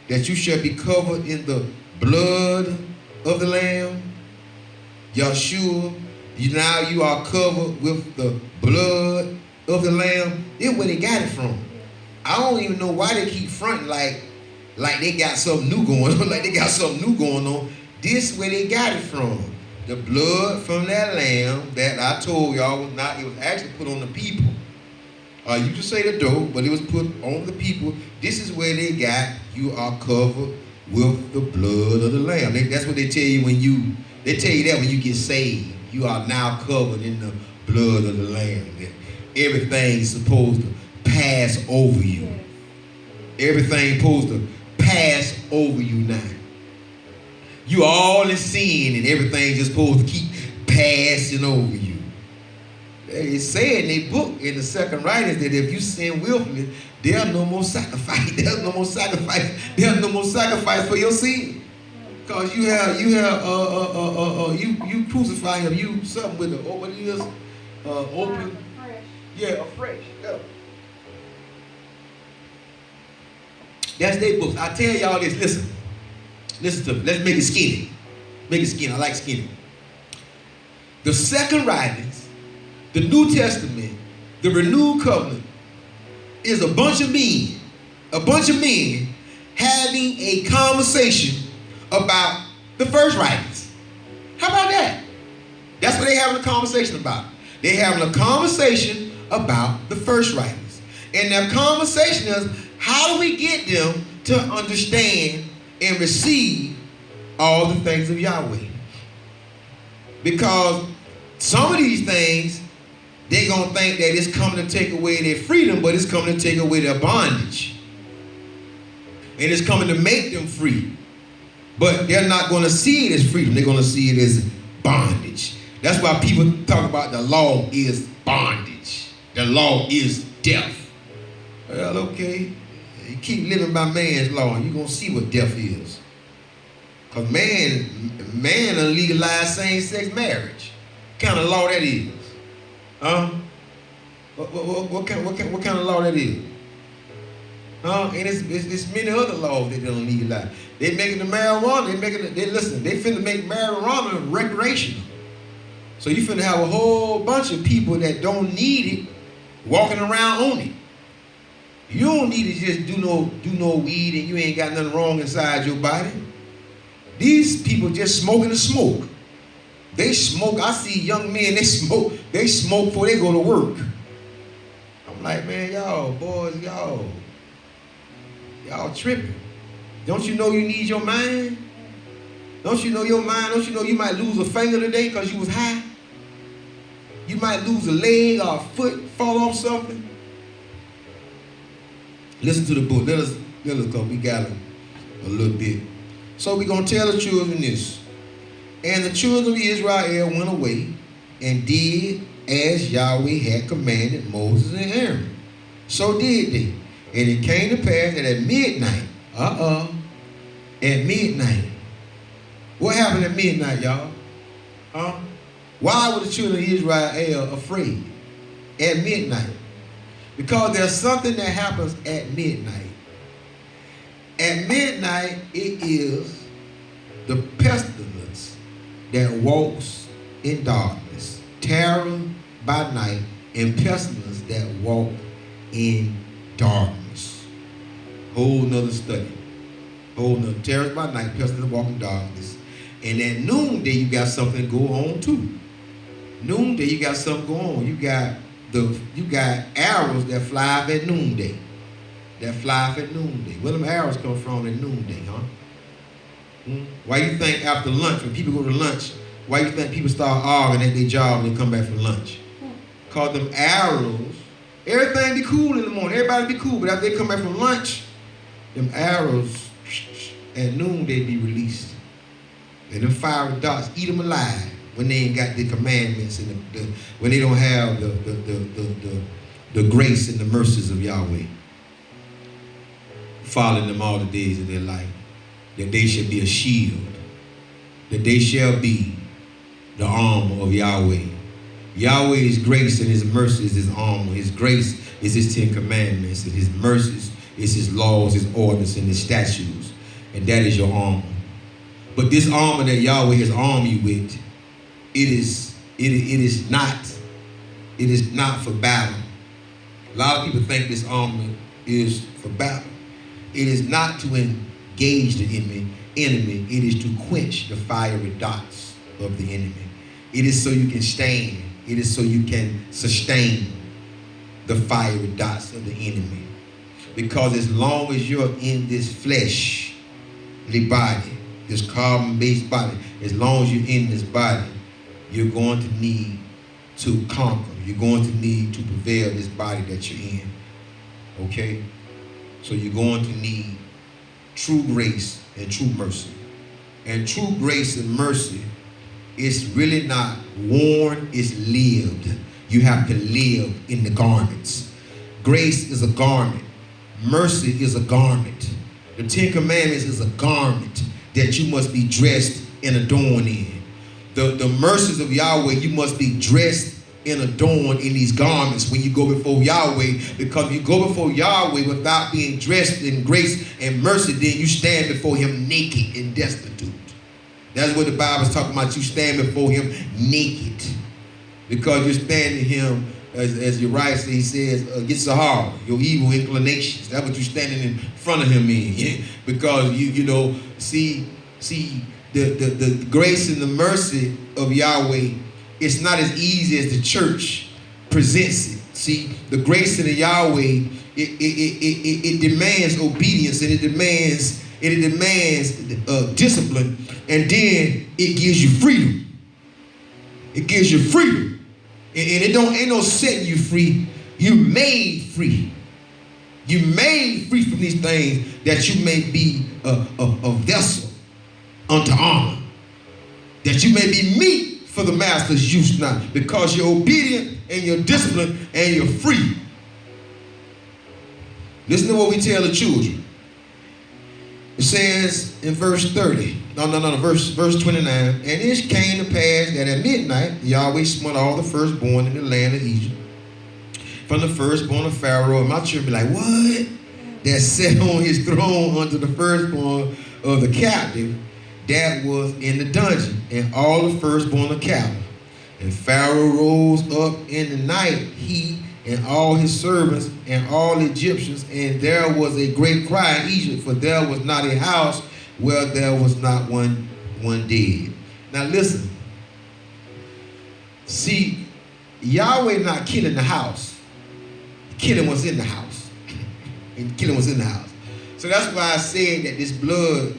That you shall be covered in the blood of the Lamb? Yeshua, now you are covered with the blood of the Lamb. This is where they got it from. I don't even know why they keep fronting like they got something new going on, like they got something new going on. This is where they got it from. The blood from that lamb that I told y'all was not, it was actually put on the people. You can say the dough, but it was put on the people. This is where they got, you are covered with the blood of the lamb. That's what they tell you they tell you that when you get saved. You are now covered in the blood of the lamb. That everything's supposed to pass over you. Everything's supposed to pass over you now. You all in sin and everything just supposed to keep passing over you. It said in their book, in the second writings, that if you sin willfully, there's no more sacrifice. There's no more sacrifice. There's no more sacrifice for your sin. Because you crucify him, you something with the what it is, open. Yeah, afresh. Yeah. That's their books. I tell y'all this, listen to me. Let's make it skinny. Make it skinny. I like skinny. The second writings, the New Testament, the renewed covenant, is a bunch of men having a conversation about the first writings. How about that? That's what they're having a conversation about. They're having a conversation about the first writings. And their conversation is, how do we get them to understand and receive all the things of Yahweh? Because some of these things, they're going to think that it's coming to take away their freedom, but it's coming to take away their bondage. And it's coming to make them free. But they're not going to see it as freedom. They're going to see it as bondage. That's why people talk about the law is bondage. The law is death. Well, okay. You keep living by man's law, and you're going to see what death is. Because man legalized same-sex marriage. What kind of law that is? What kind of law that is? And it's many other laws that don't legalize. They making the marijuana, they finna make marijuana recreational. So you finna have a whole bunch of people that don't need it walking around on it. You don't need to just do no weed and you ain't got nothing wrong inside your body. These people just smoking the smoke. They smoke. I see young men, they smoke before they go to work. I'm like, man, y'all boys, y'all tripping. Don't you know you need your mind? Don't you know your mind? Don't you know you might lose a finger today because you was high? You might lose a leg or a foot, fall off something. Listen to the book. Let us go. We got a little bit. So we're going to tell the children this. And the children of Israel went away and did as Yahweh had commanded Moses and Aaron. So did they. And it came to pass that at midnight, what happened at midnight, y'all? Why were the children of Israel afraid at midnight? Because there's something that happens at midnight. At midnight, it is the pestilence that walks in darkness, terror by night, and pestilence that walk in darkness. Whole nother study. Whole nother terror by night, pestilence that walk in darkness. And at noonday, you got something go on too. Noonday, you got something going on. You got arrows that fly up at noonday. Where them arrows come from at noonday, huh? Why you think after lunch, when people go to lunch, why you think people start arguing at their job when they come back from lunch? Because them arrows, everything be cool in the morning, everybody be cool, but after they come back from lunch, them arrows at noon they be released. And them fiery darts eat them alive when they ain't got the commandments and when they don't have the grace and the mercies of Yahweh. Following them all the days of their life. That they should be a shield. That they shall be the armor of Yahweh. Yahweh's grace and his mercy is his armor. His grace is his 10 commandments. And his mercies is his laws, his ordinances, and his statutes. And that is your armor. But this armor that Yahweh has armed you with, it is not for battle. A lot of people think this armor is for battle. It is not to engage the enemy. It is to quench the fiery darts of the enemy. It is so you can stand. It is so you can sustain the fiery darts of the enemy. Because as long as you're in this fleshly body, this carbon-based body, as long as you're in this body, you're going to need to conquer. You're going to need to prevail this body that you're in. Okay? So you're going to need true grace and true mercy. And true grace and mercy is really not worn, it's lived. You have to live in the garments. Grace is a garment. Mercy is a garment. The Ten Commandments is a garment that you must be dressed and adorned in. The mercies of Yahweh, you must be dressed and adorned in these garments when you go before Yahweh, because if you go before Yahweh without being dressed in grace and mercy, then you stand before him naked and destitute. That's what the Bible is talking about. You stand before him naked, because you're standing him, as Uriah says, he says, against Sahara, your evil inclinations. That's what you're standing in front of him in. Because you see the grace and the mercy of Yahweh, it's not as easy as the church presents it. See, the grace of the Yahweh, it demands obedience, and it demands discipline, and then it gives you freedom. It gives you freedom, and it ain't no setting you free. You made free. You made free from these things, that you may be a vessel unto honor, that you may be meat for the master's use now, because you're obedient and you're disciplined and you're free. Listen to what we tell the children. It says in verse 30, verse 29, and it came to pass that at midnight Yahweh smote all the firstborn in the land of Egypt, from the firstborn of Pharaoh. And my children be like, what? That sat on his throne unto the firstborn of the captive that was in the dungeon, and all the firstborn of cattle. And Pharaoh rose up in the night, he and all his servants and all Egyptians, and there was a great cry in Egypt, for there was not a house where there was not one dead. Now listen. See, Yahweh not killing the house. Killing what's in the house. And killing what's in the house. So that's why I said that this blood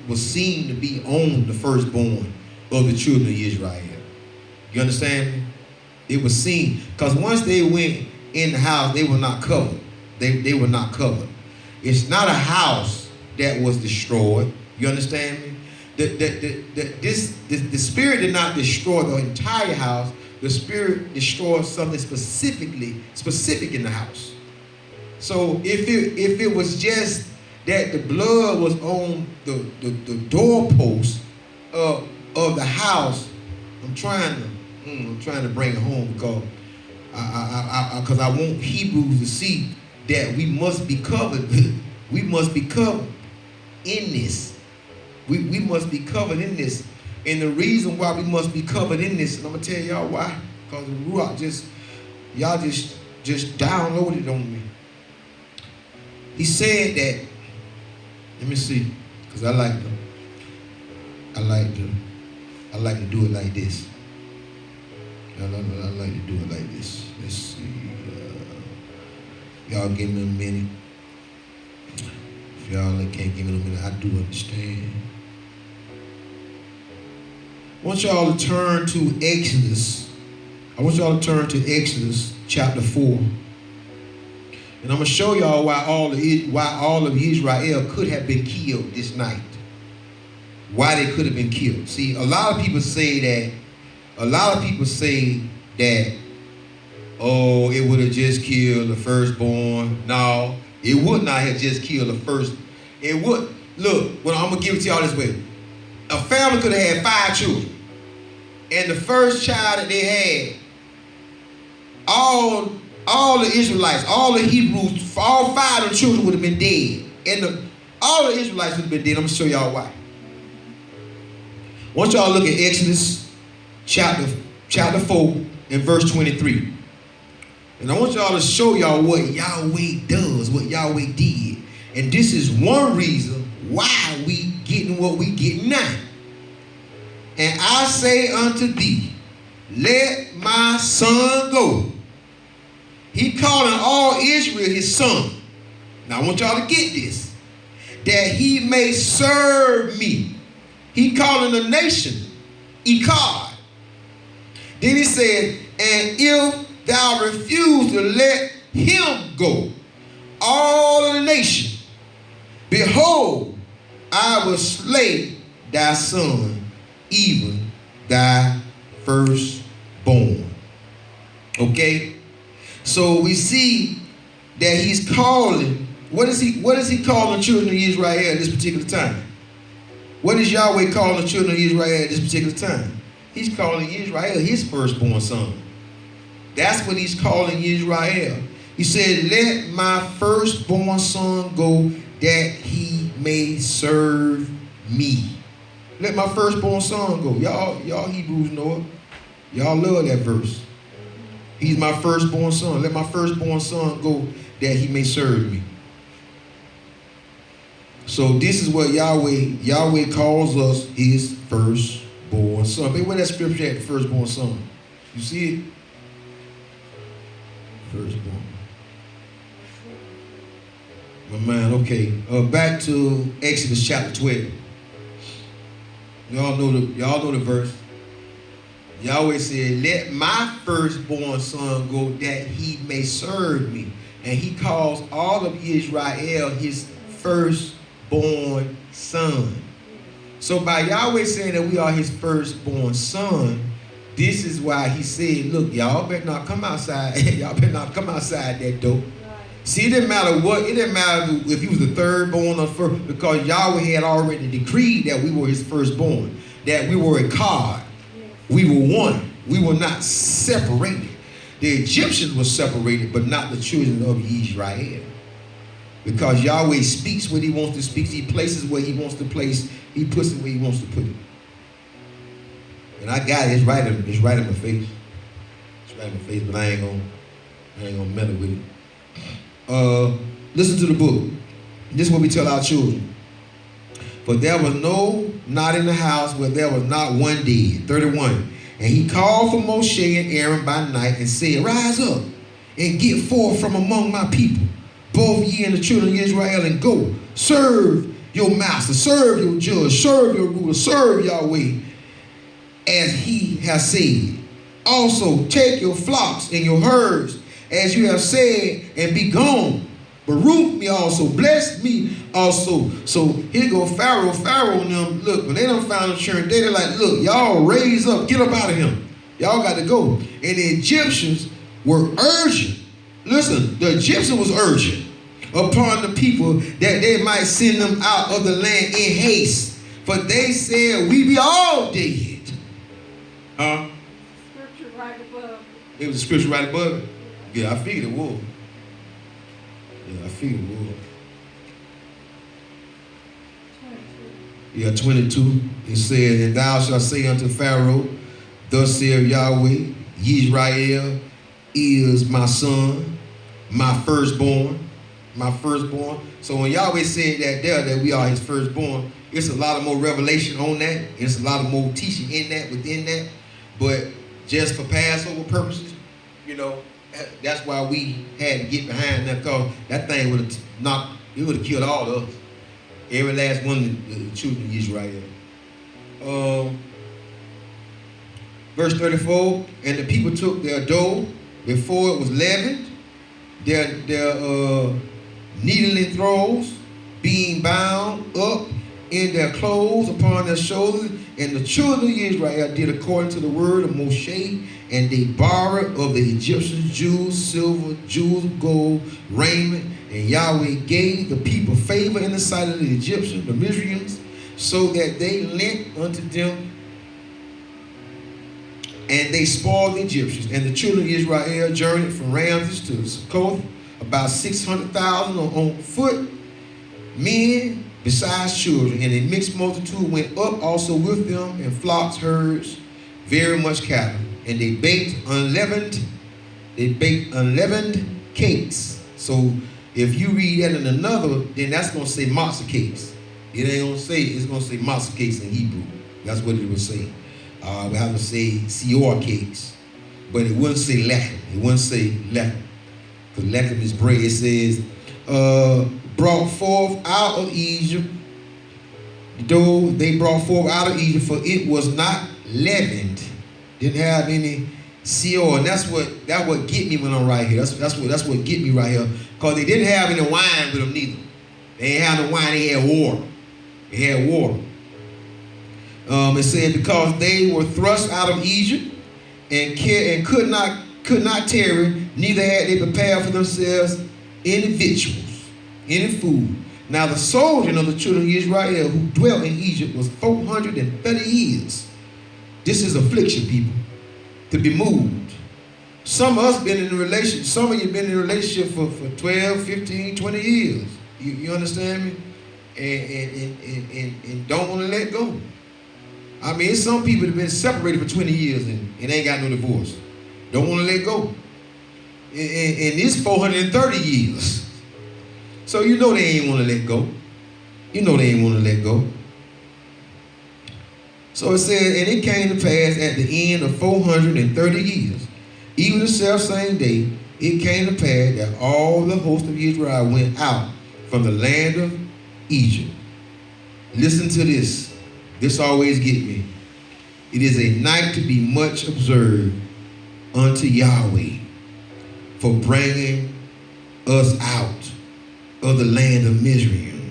was seen to be on the firstborn of the children of Israel. You understand me? It was seen, because once they went in the house, they were not covered. They were not covered. It's not a house that was destroyed. You understand me? The Spirit did not destroy the entire house. The Spirit destroyed something specific in the house. So if it was just that the blood was on the doorpost of the house, I'm trying to bring it home, because I want Hebrews to see that we must be covered. We must be covered in this. We must be covered in this. And the reason why we must be covered in this, and I'm gonna tell y'all why, because the Ruach y'all just downloaded on me. He said that, let me see, because I like to do it like this. I like to do it like this. Let's see. Y'all give me a minute. If y'all can't give me a minute, I do understand. I want y'all to turn to Exodus. Chapter 4. And I'm going to show y'all why all of Israel could have been killed this night. Why they could have been killed. See, a lot of people say that, oh, it would have just killed the firstborn. No, it would not have just killed the first. It would. Look, well, I'm going to give it to y'all this way. A family could have had 5 children. And the first child that they had, all the Israelites, all the Hebrews, all 5 of the children would have been dead. And all the Israelites would have been dead. I'm going to show y'all why. I want y'all to look at Exodus chapter 4 and verse 23. And I want y'all to show y'all what Yahweh does, what Yahweh did. And this is one reason why we getting what we getting now. And I say unto thee, let my son go. He calling all Israel his son. Now I want y'all to get this. That he may serve me. He calling a nation Echad. Then he said, and if thou refuse to let him go, all of the nation, behold, I will slay thy son, even thy firstborn. Okay? So we see that he's calling. What is he calling the children of Israel at this particular time? What is Yahweh calling the children of Israel at this particular time? He's calling Israel his firstborn son. That's what he's calling Israel. He said, let my firstborn son go that he may serve me. Let my firstborn son go. Y'all Hebrews know it. Y'all love that verse. He's my firstborn son. Let my firstborn son go that he may serve me. So this is what Yahweh calls us his firstborn son. Baby, where that scripture at, the firstborn son? You see it? Firstborn. My man, okay. Back to Exodus chapter 12. Y'all know the verse. Yahweh said, let my firstborn son go that he may serve me. And he calls all of Israel his firstborn son. So by Yahweh saying that we are his firstborn son, this is why he said, look, y'all better not come outside. Y'all better not come outside that door. See, it didn't matter what. It didn't matter if he was the third born or first, because Yahweh had already decreed that we were his firstborn, that we were a card. We were one. We were not separated. The Egyptians were separated, but not the children of Israel. Because Yahweh speaks what he wants to speak. He places where he wants to place. He puts it where he wants to put it. And I got it. It's right in my face. It's right in my face, but I ain't gonna meddle with it. Listen to the book. This is what we tell our children. For there was not in the house where there was not one dead. 31. And he called for Moshe and Aaron by night and said, rise up and get forth from among my people, both ye and the children of Israel, and go. Serve your master, serve your judge, serve your ruler, serve Yahweh, as he has said. Also take your flocks and your herds, as you have said, and be gone. Baruch me also, bless me also. So here go Pharaoh and them. Look, when they done found insurance, they're like, look, y'all raise up, get up out of him. Y'all got to go. And the Egyptians were urgent. Listen, the Egyptians was urgent upon the people that they might send them out of the land in haste. For they said, we be all dead. Huh? Scripture right above. It was a scripture right above it. Yeah, I figured it was. Yeah, I figured it was. 22. Yeah, 22. It says, and thou shalt say unto Pharaoh, thus saith Yahweh, Yisrael is my son, my firstborn. My firstborn. So when Yahweh said that we are his firstborn, it's a lot of more revelation on that. It's a lot of more teaching in that, within that. But just for Passover purposes, that's why we had to get behind that, because that thing would have killed all of us. Every last one of the children of Israel. Verse 34, and the people took their dough before it was leavened, their needling throws, being bound up in their clothes upon their shoulders. And the children of Israel did according to the word of Moshe, and they borrowed of the Egyptians jewels, silver, jewels of gold, raiment. And Yahweh gave the people favor in the sight of the Egyptians, the Mizraimites, so that they lent unto them, and they spoiled the Egyptians. And the children of Israel journeyed from Ramses to Succoth, about 600,000 on foot, men besides children. And a mixed multitude went up also with them, and flocks, herds, very much cattle. And they baked unleavened cakes. So if you read that in another, then that's going to say matzah cakes. It ain't going to say, it's going to say matzah cakes in Hebrew. That's what it would say. We have to say seor cakes. But it wouldn't say lechem. It wouldn't say lechem. Because lechem is bread. It says, brought forth out of Egypt, though they brought forth out of Egypt, for it was not leavened. Didn't have any seor. And that's what get me when I'm right here. That's what get me right here. Because they didn't have any wine with them neither. They ain't have no wine, they had water. It had water. It said, because they were thrust out of Egypt and could not tarry, neither had they prepared for themselves any victuals, any food. Now the sojourn of the children of Israel who dwelt in Egypt was 430 years. This is affliction, people, to be moved. Some of us been in a relationship, some of you been in a relationship for 12, 15, 20 years. You understand me? And don't want to let go. I mean, it's some people that have been separated for 20 years and ain't got no divorce. Don't want to let go. And it's 430 years. So you know they ain't want to let go. You know they ain't want to let go. So it says, and it came to pass at the end of 430 years, even the self-same day, it came to pass that all the host of Israel went out from the land of Egypt. Listen to this. This always get me. It is a night to be much observed unto Yahweh for bringing us out of the land of Mizraim.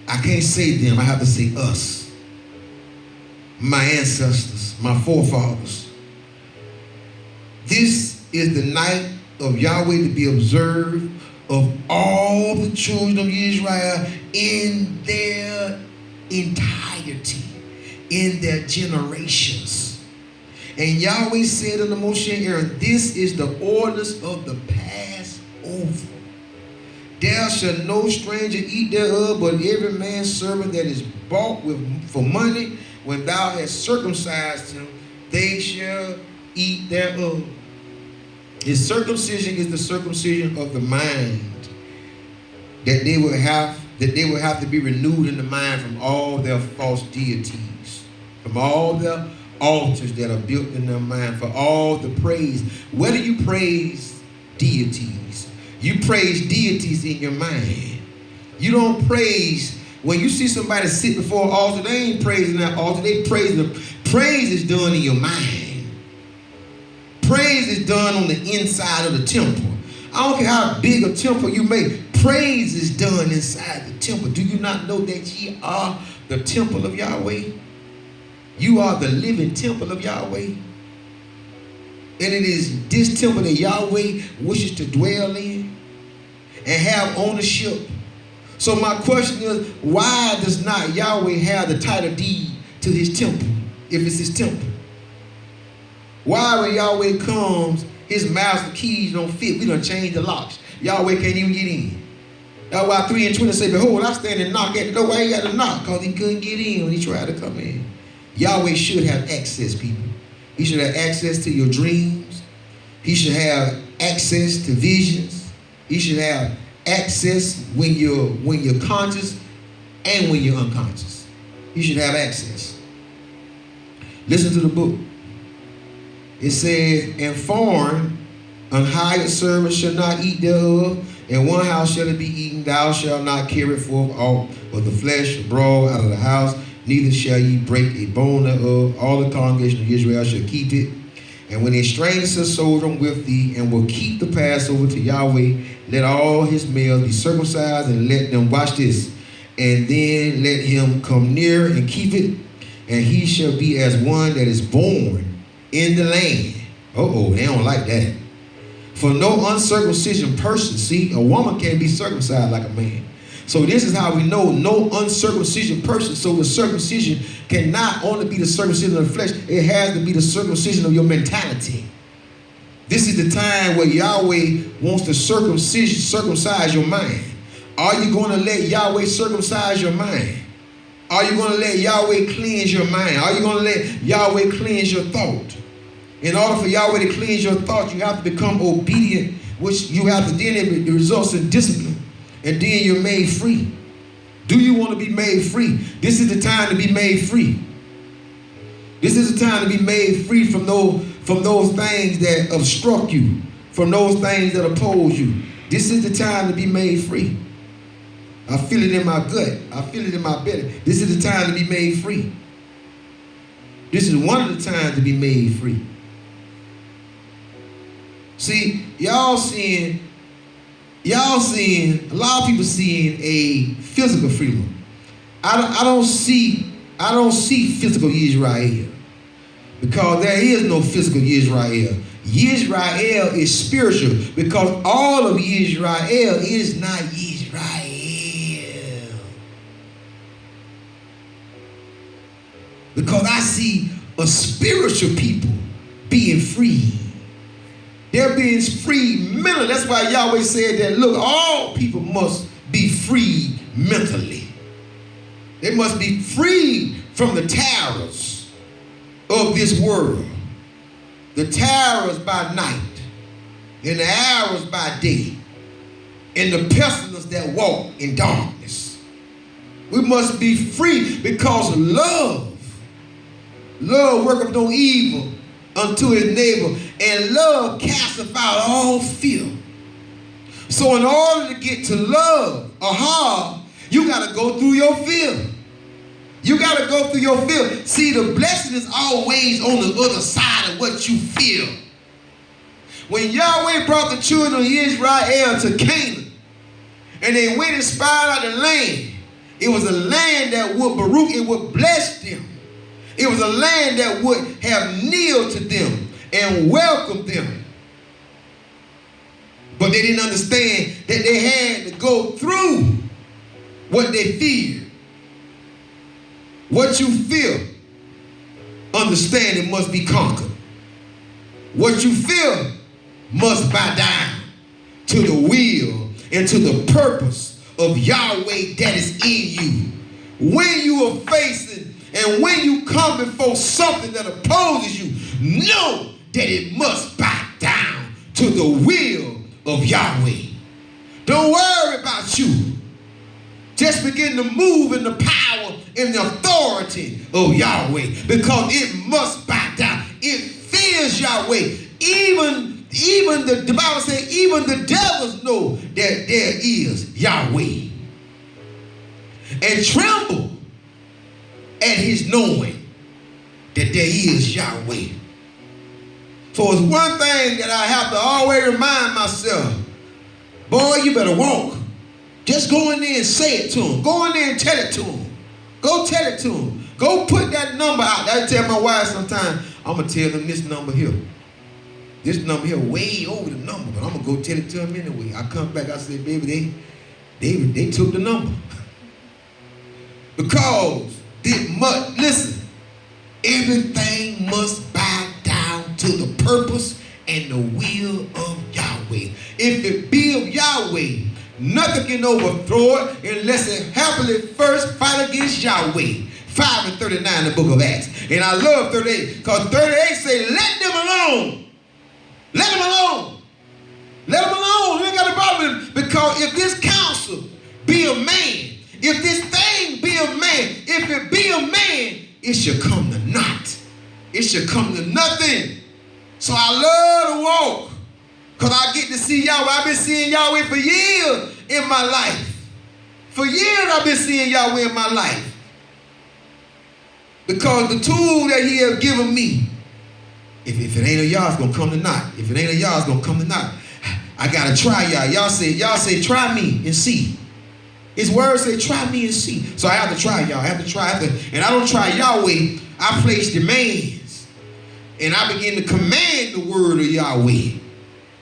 I can't say them, I have to say us. My ancestors, my forefathers. This is the night of Yahweh to be observed of all the children of Israel in their entirety, in their generations. And Yahweh said unto Moshe and Aaron, this is the ordinance of the Passover. There shall no stranger eat thereof, but every man's servant that is bought for money, when thou hast circumcised him, they shall eat thereof. His circumcision is the circumcision of the mind, that they will have to be renewed in the mind from all their false deities, from all the altars that are built in their mind, for all the praise. Where do you praise deities? You praise deities in your mind. You don't praise, when you see somebody sit before an altar, they ain't praising that altar, they praising them. Praise is done in your mind. Praise is done on the inside of the temple. I don't care how big a temple you make. Praise is done inside the temple. Do you not know that ye are the temple of Yahweh? You are the living temple of Yahweh. And it is this temple that Yahweh wishes to dwell in and have ownership. So my question is, why does not Yahweh have the title deed to his temple, if it's his temple? Why when Yahweh comes, his master keys don't fit? We done changed the locks. Yahweh can't even get in. That's why 3 and 20 say, behold, I stand and knock at the door. Why he got to knock? Because he couldn't get in when he tried to come in. Yahweh should have access, people. He should have access to your dreams. He should have access to visions. He should have access when you're conscious and when you're unconscious. He should have access. Listen to the book. It says, and foreign, an hired servant shall not eat thereof. In one house shall it be eaten. Thou shalt not carry forth all of the flesh abroad out of the house. Neither shall ye break a bone thereof. All the congregation of Israel shall keep it. And when a stranger shall sojourn with thee, and will keep the Passover to Yahweh, let all his males be circumcised, and let them, watch this, and then let him come near and keep it. And he shall be as one that is born in the land. They don't like that. For no uncircumcision person, see, a woman can't be circumcised like a man. So this is how we know no uncircumcision person. So the circumcision cannot only be the circumcision of the flesh, it has to be the circumcision of your mentality. This is the time where Yahweh wants to circumcise your mind. Are you going to let Yahweh circumcise your mind? Are you going to let Yahweh cleanse your mind? Are you going to let Yahweh cleanse your thought? In order for Yahweh to cleanse your thoughts, you have to become obedient, which you have to, then it results in discipline. And then you're made free. Do you want to be made free? This is the time to be made free. This is the time to be made free from those things that obstruct you, from those things that oppose you. This is the time to be made free. I feel it in my gut. I feel it in my belly. This is the time to be made free. This is one of the times to be made free. See, y'all seeing, a lot of people seeing a physical freedom. I don't see physical Israel, because there is no physical Israel. Israel is spiritual, because all of Israel is not Israel. Because I see a spiritual people being free. They're being free mentally. That's why Yahweh said that, look, all people must be free mentally. They must be freed from the terrors of this world. The terrors by night, and the arrows by day, and the pestilence that walk in darkness. We must be free, because love worketh no evil unto his neighbor, and love casteth out all fear. So in order to get to love, you got to go through your fear. You got to go through your fear. See, the blessing is always on the other side of what you feel. When Yahweh brought the children of Israel to Canaan, and they went and spied out the land, it was a land that would Baruch, it would bless them. It was a land that would have kneel to them and welcome them. But they didn't understand that they had to go through what they feared. What you feel, understand it must be conquered. What you feel must bow down to the will and to the purpose of Yahweh that is in you. When you are facing and when you come before something that opposes you, know that it must bow down to the will of Yahweh. Don't worry about you. Just begin to move in the power and the authority of Yahweh, because it must bow down. It fears Yahweh. Even the Bible says, even the devils know that there is Yahweh, and tremble at his knowing that there is Yahweh. So it's one thing that I have to always remind myself, boy, you better walk. Just go in there and say it to him. Go in there and tell it to him. Go tell it to him. Go put that number out. I tell my wife sometimes, I'm going to tell them this number here. This number here way over the number, but I'm going to go tell it to them anyway. I come back, I say, baby, they took the number. Because, listen, everything must bow down to the purpose and the will of Yahweh. If it be of Yahweh, nothing can overthrow it unless it happily first fight against Yahweh. 5:39 in the book of Acts. And I love 38, because 38 say, let them alone. Let them alone. Let them alone. You ain't got a problem with it. Because if this counsel be a man, if this thing be a man, if it be a man, it should come to naught. It should come to nothing. So I love to walk, because I get to see Yahweh. I've been seeing Yahweh for years in my life. For years I've been seeing Yahweh in my life. Because the tool that he has given me, if it ain't of y'all, it's going to come to naught. If it ain't of y'all, it's going to come to naught. I got to try y'all. Y'all say, try me and see. His word say, try me and see. So I have to try y'all. I have to try. And I don't try Yahweh. I place demands. And I begin to command the word of Yahweh.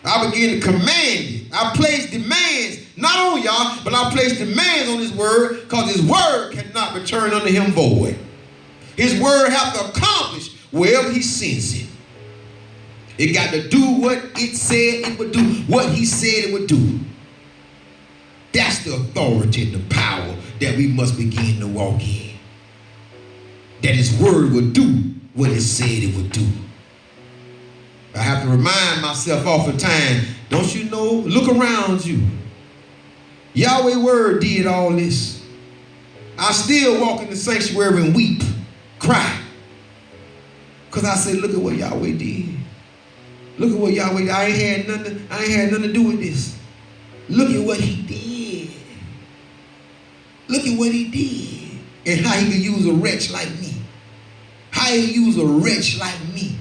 I begin to command it. I place demands, not on y'all, but I place demands on his word, because his word cannot return unto him void. His word has to accomplish wherever he sends it. It got to do what it said it would do, what he said it would do. That's the authority and the power that we must begin to walk in. That his word would do what it said it would do. I have to remind myself oftentimes, don't you know, look around you. Yahweh's word did all this. I still walk in the sanctuary and weep, cry. Because I said, look at what Yahweh did. Look at what Yahweh did. I ain't had nothing to do with this. Look at what he did. Look at what he did. And how he could use a wretch like me. How he could use a wretch like me.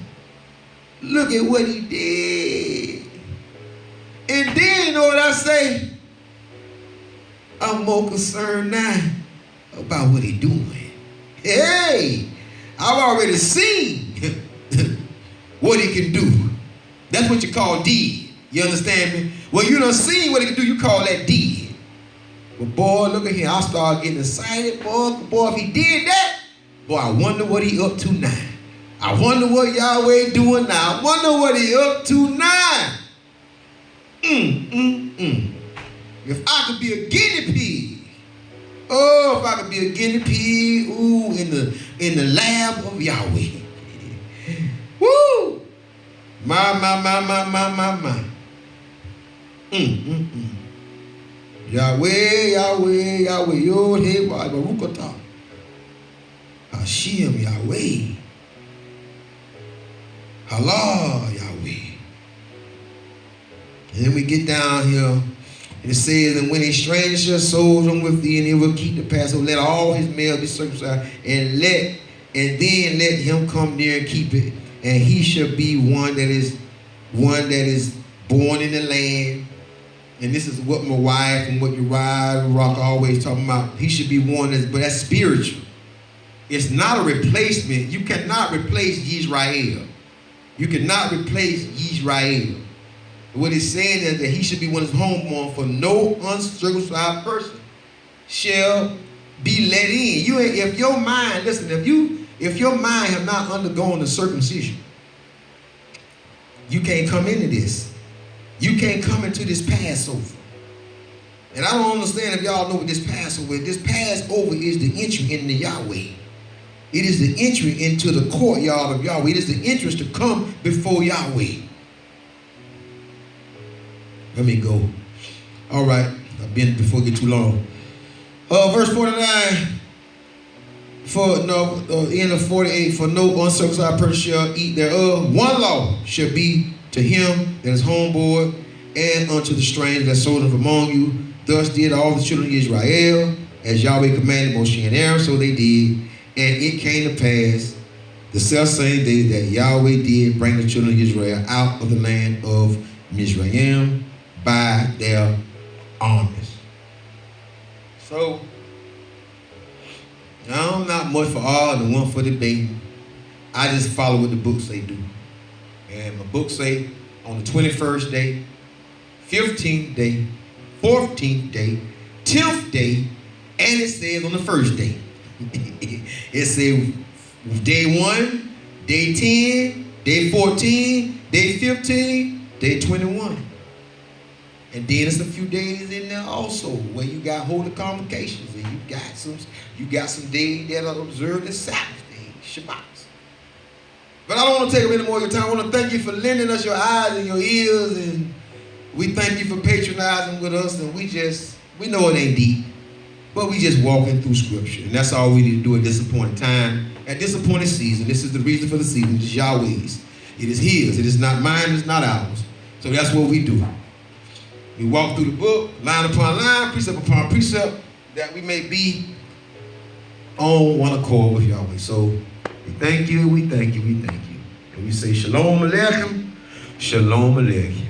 Look at what he did. And then, you know what I say? I'm more concerned now about what he doing. Hey, I've already seen what he can do. That's what you call deed. You understand me? When you done seen what he can do, you call that deed. But boy, look at here. I start getting excited. Boy, if he did that, boy, I wonder what he up to now. I wonder what Yahweh doing now. I wonder what he up to now. If I could be a guinea pig. Oh, if I could be a guinea pig, ooh, in the lab of Yahweh. Woo! My. Yahweh, Yod, Hey, Barukata. Hashem, Yahweh. Allah, Yahweh. And then we get down here, and it says, and when a stranger shall sojourn with thee, and he will keep the Passover, let all his males be circumcised, and then let him come near and keep it, and he shall be one that is born in the land. And this is what my wife and what Uriah and Rock always talking about. He should be one but that's spiritual. It's not a replacement. You cannot replace Yisrael. You cannot replace Yisrael. What it's saying is that he should be one that's homeborn, for no uncircumcised person shall be let in. If your mind have not undergone the circumcision, you can't come into this. You can't come into this Passover. And I don't understand if y'all know what this Passover is. This Passover is the entry into Yahweh. It is the entry into the courtyard of Yahweh. It is the entrance to come before Yahweh. Let me go. All right. I've been before it get too long. Verse 49. End of 48. For no uncircumcised person shall eat thereof. One law shall be to him that is homeboard, and unto the stranger that sojourneth among you. Thus did all the children of Israel, as Yahweh commanded Moshe and Aaron, so they did. And it came to pass the selfsame day that Yahweh did bring the children of Israel out of the land of Mizraim by their armies. So, I'm not much for all and one for debate. I just follow what the books say do. And my book say on the 21st day, 15th day, 14th day, 10th day, and it says on the first day. It says day 1, day 10, day 14, day 15, day 21. And then there's a few days in there also where you got holy convocations, and you got some days that are observed as Sabbath days, Shabbat. But I don't want to take up any more of your time. I want to thank you for lending us your eyes and your ears, and we thank you for patronizing with us. And we know it ain't deep, but we just walking through Scripture, and that's all we need to do at this appointed time, at this appointed season. This is the reason for the season. It is Yahweh's. It is His. It is not mine. It is not ours. So that's what we do. We walk through the book, line upon line, precept upon precept, that we may be on one accord with Yahweh. So we thank you, we thank you, we thank you. And we say shalom aleichem, shalom aleichem.